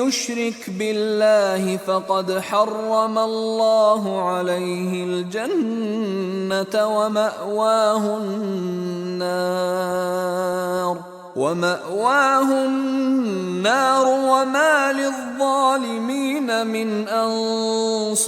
يشرك بالله فقد حرم الله عليه الجنة ومأواه النار وما للظالمين من أنصار.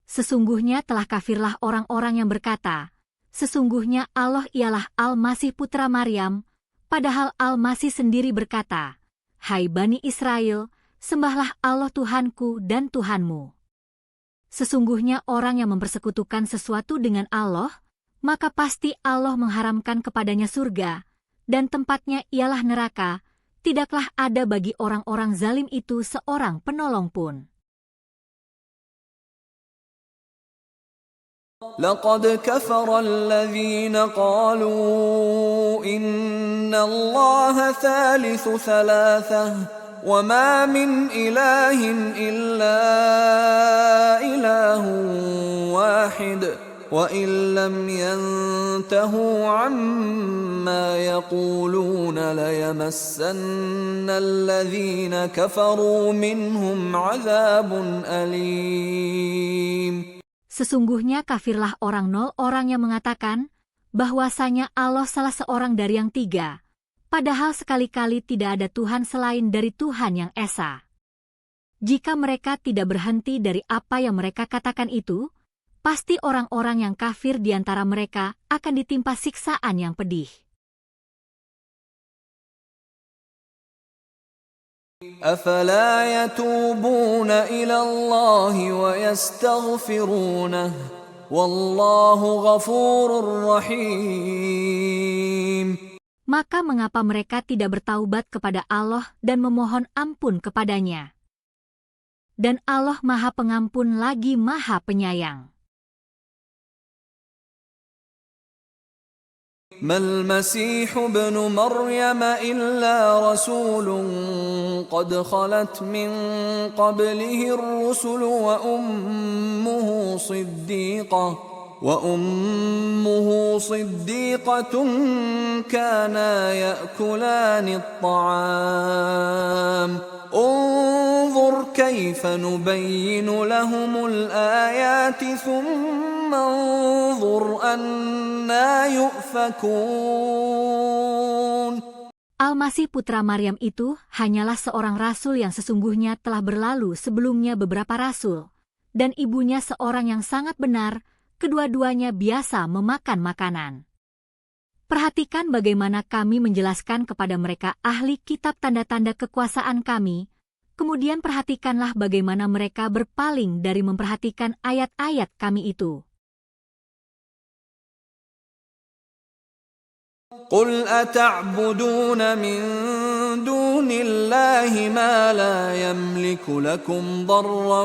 Sesungguhnya telah kafirlah orang-orang yang berkata, sesungguhnya Allah ialah Al-Masih putra Maryam, padahal Al-Masih sendiri berkata, Hai Bani Israel, sembahlah Allah Tuhanku dan Tuhanmu. Sesungguhnya orang yang mempersekutukan sesuatu dengan Allah, maka pasti Allah mengharamkan kepadanya surga, dan tempatnya ialah neraka, tidaklah ada bagi orang-orang zalim itu seorang penolong pun. لقد كفر الذين قالوا إن الله ثالث ثلاثة وما من إله إلا إله واحد وإن لم ينتهوا عما يقولون ليمسن الذين كفروا منهم عذاب أليم. Sesungguhnya kafirlah orang yang mengatakan bahwasanya Allah salah seorang dari yang tiga, padahal sekali-kali tidak ada Tuhan selain dari Tuhan yang Esa. Jika mereka tidak berhenti dari apa yang mereka katakan itu, pasti orang-orang yang kafir di antara mereka akan ditimpa siksaan yang pedih. أفلا يتوبون إلى الله ويستغفرونه والله غفور رحيم. Maka mengapa mereka tidak bertaubat kepada Allah dan memohon ampun kepadanya? Dan Allah Maha Pengampun lagi Maha Penyayang. ما المسيح ابن مريم إلا رسول قد خلت من قبله الرسل وأمه صديقة كانا يأكلان الطعام انظر كيف نبين لهم الآيات ثم انظر أنا يؤفكون. Al-Masih putra Maryam itu hanyalah seorang rasul yang sesungguhnya telah berlalu sebelumnya beberapa rasul, dan ibunya seorang yang sangat benar, kedua-duanya biasa memakan makanan. Perhatikan bagaimana kami menjelaskan kepada mereka ahli kitab tanda-tanda kekuasaan kami, kemudian perhatikanlah bagaimana mereka berpaling dari memperhatikan ayat-ayat kami itu. قل أتعبدون من دون الله ما لا يملك لكم ضرا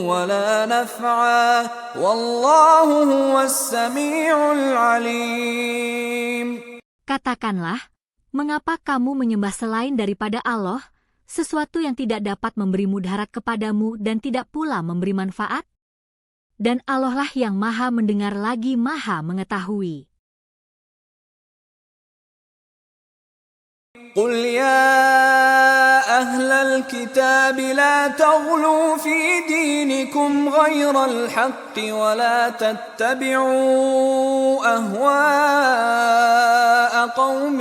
ولا نفعا والله هو السميع العليم. Katakanlah, mengapa kamu menyembah selain daripada Allah, sesuatu yang tidak dapat memberi mudarat kepadamu dan tidak pula memberi manfaat? Dan Allah lah yang maha mendengar lagi maha mengetahui. قل يا أهل الكتاب لا تغلوا في دينكم غير الحق ولا تتبعوا أهواء قوم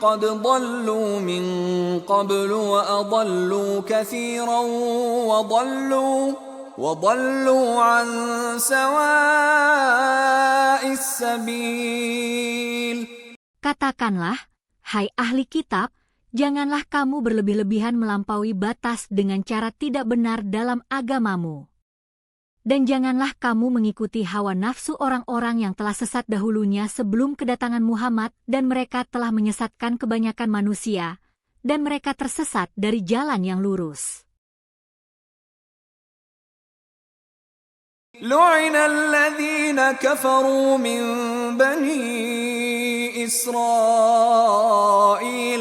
قد ضلوا من قبل وأضلوا كثيرا وضلوا عن سواء السبيل. Katakanlah, hai ahli kitab, janganlah kamu berlebih-lebihan melampaui batas dengan cara tidak benar dalam agamamu. Dan janganlah kamu mengikuti hawa nafsu orang-orang yang telah sesat dahulunya sebelum kedatangan Muhammad, dan mereka telah menyesatkan kebanyakan manusia, dan mereka tersesat dari jalan yang lurus. لعن الذين كفروا من بني إسرائيل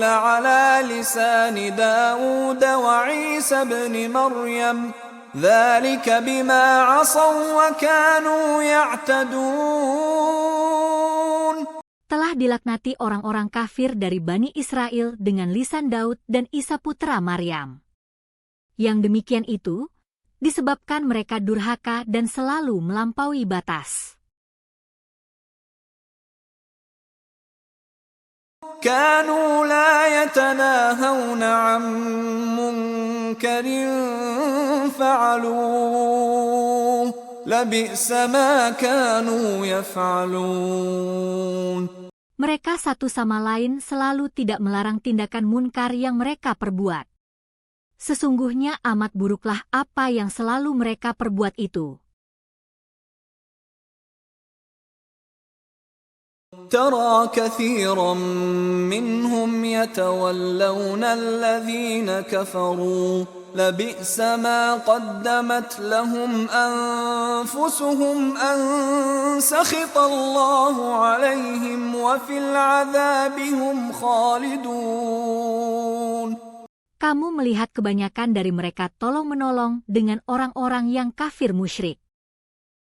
على لسان داود وعيسى بن مريم ذلك بما عصوا وكانوا يعتدون. Telah dilaknati orang-orang kafir dari Bani Israel dengan lisan Daud dan Isa putra Maryam. Yang demikian itu disebabkan mereka durhaka dan selalu melampaui batas. كانوا لا يتناهون عن منكر فعلوه لبئس ما كانوا يفعلون. Mereka satu sama lain selalu tidak melarang tindakan munkar yang mereka perbuat. Sesungguhnya amat buruklah apa yang selalu mereka perbuat itu. ترى كثيرا منهم يتولون الذين كفروا لبئس ما قدمت لهم أنفسهم أن سخط الله عليهم وفي العذاب هم خالدون. Kamu melihat kebanyakan dari mereka tolong-menolong dengan orang-orang yang kafir musyrik.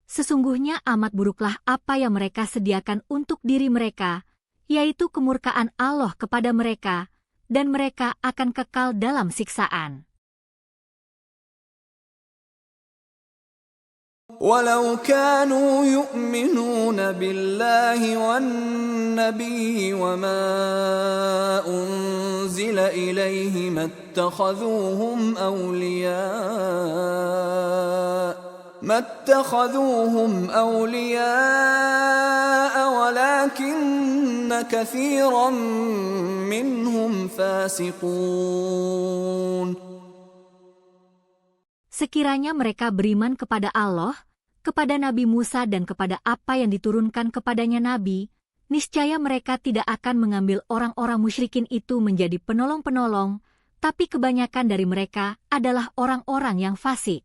Sesungguhnya amat buruklah apa yang mereka sediakan untuk diri mereka, yaitu kemurkaan Allah kepada mereka, dan mereka akan kekal dalam siksaan. ولو كانوا يؤمنون بالله والنبي وما أنزل إليه ما اتخذوهم أولياء ولكن كثيرا منهم فاسقون. Sekiranya mereka beriman kepada Allah, kepada Nabi Musa dan kepada apa yang diturunkan kepadanya Nabi, niscaya mereka tidak akan mengambil orang-orang musyrikin itu menjadi penolong-penolong, tapi kebanyakan dari mereka adalah orang-orang yang fasik.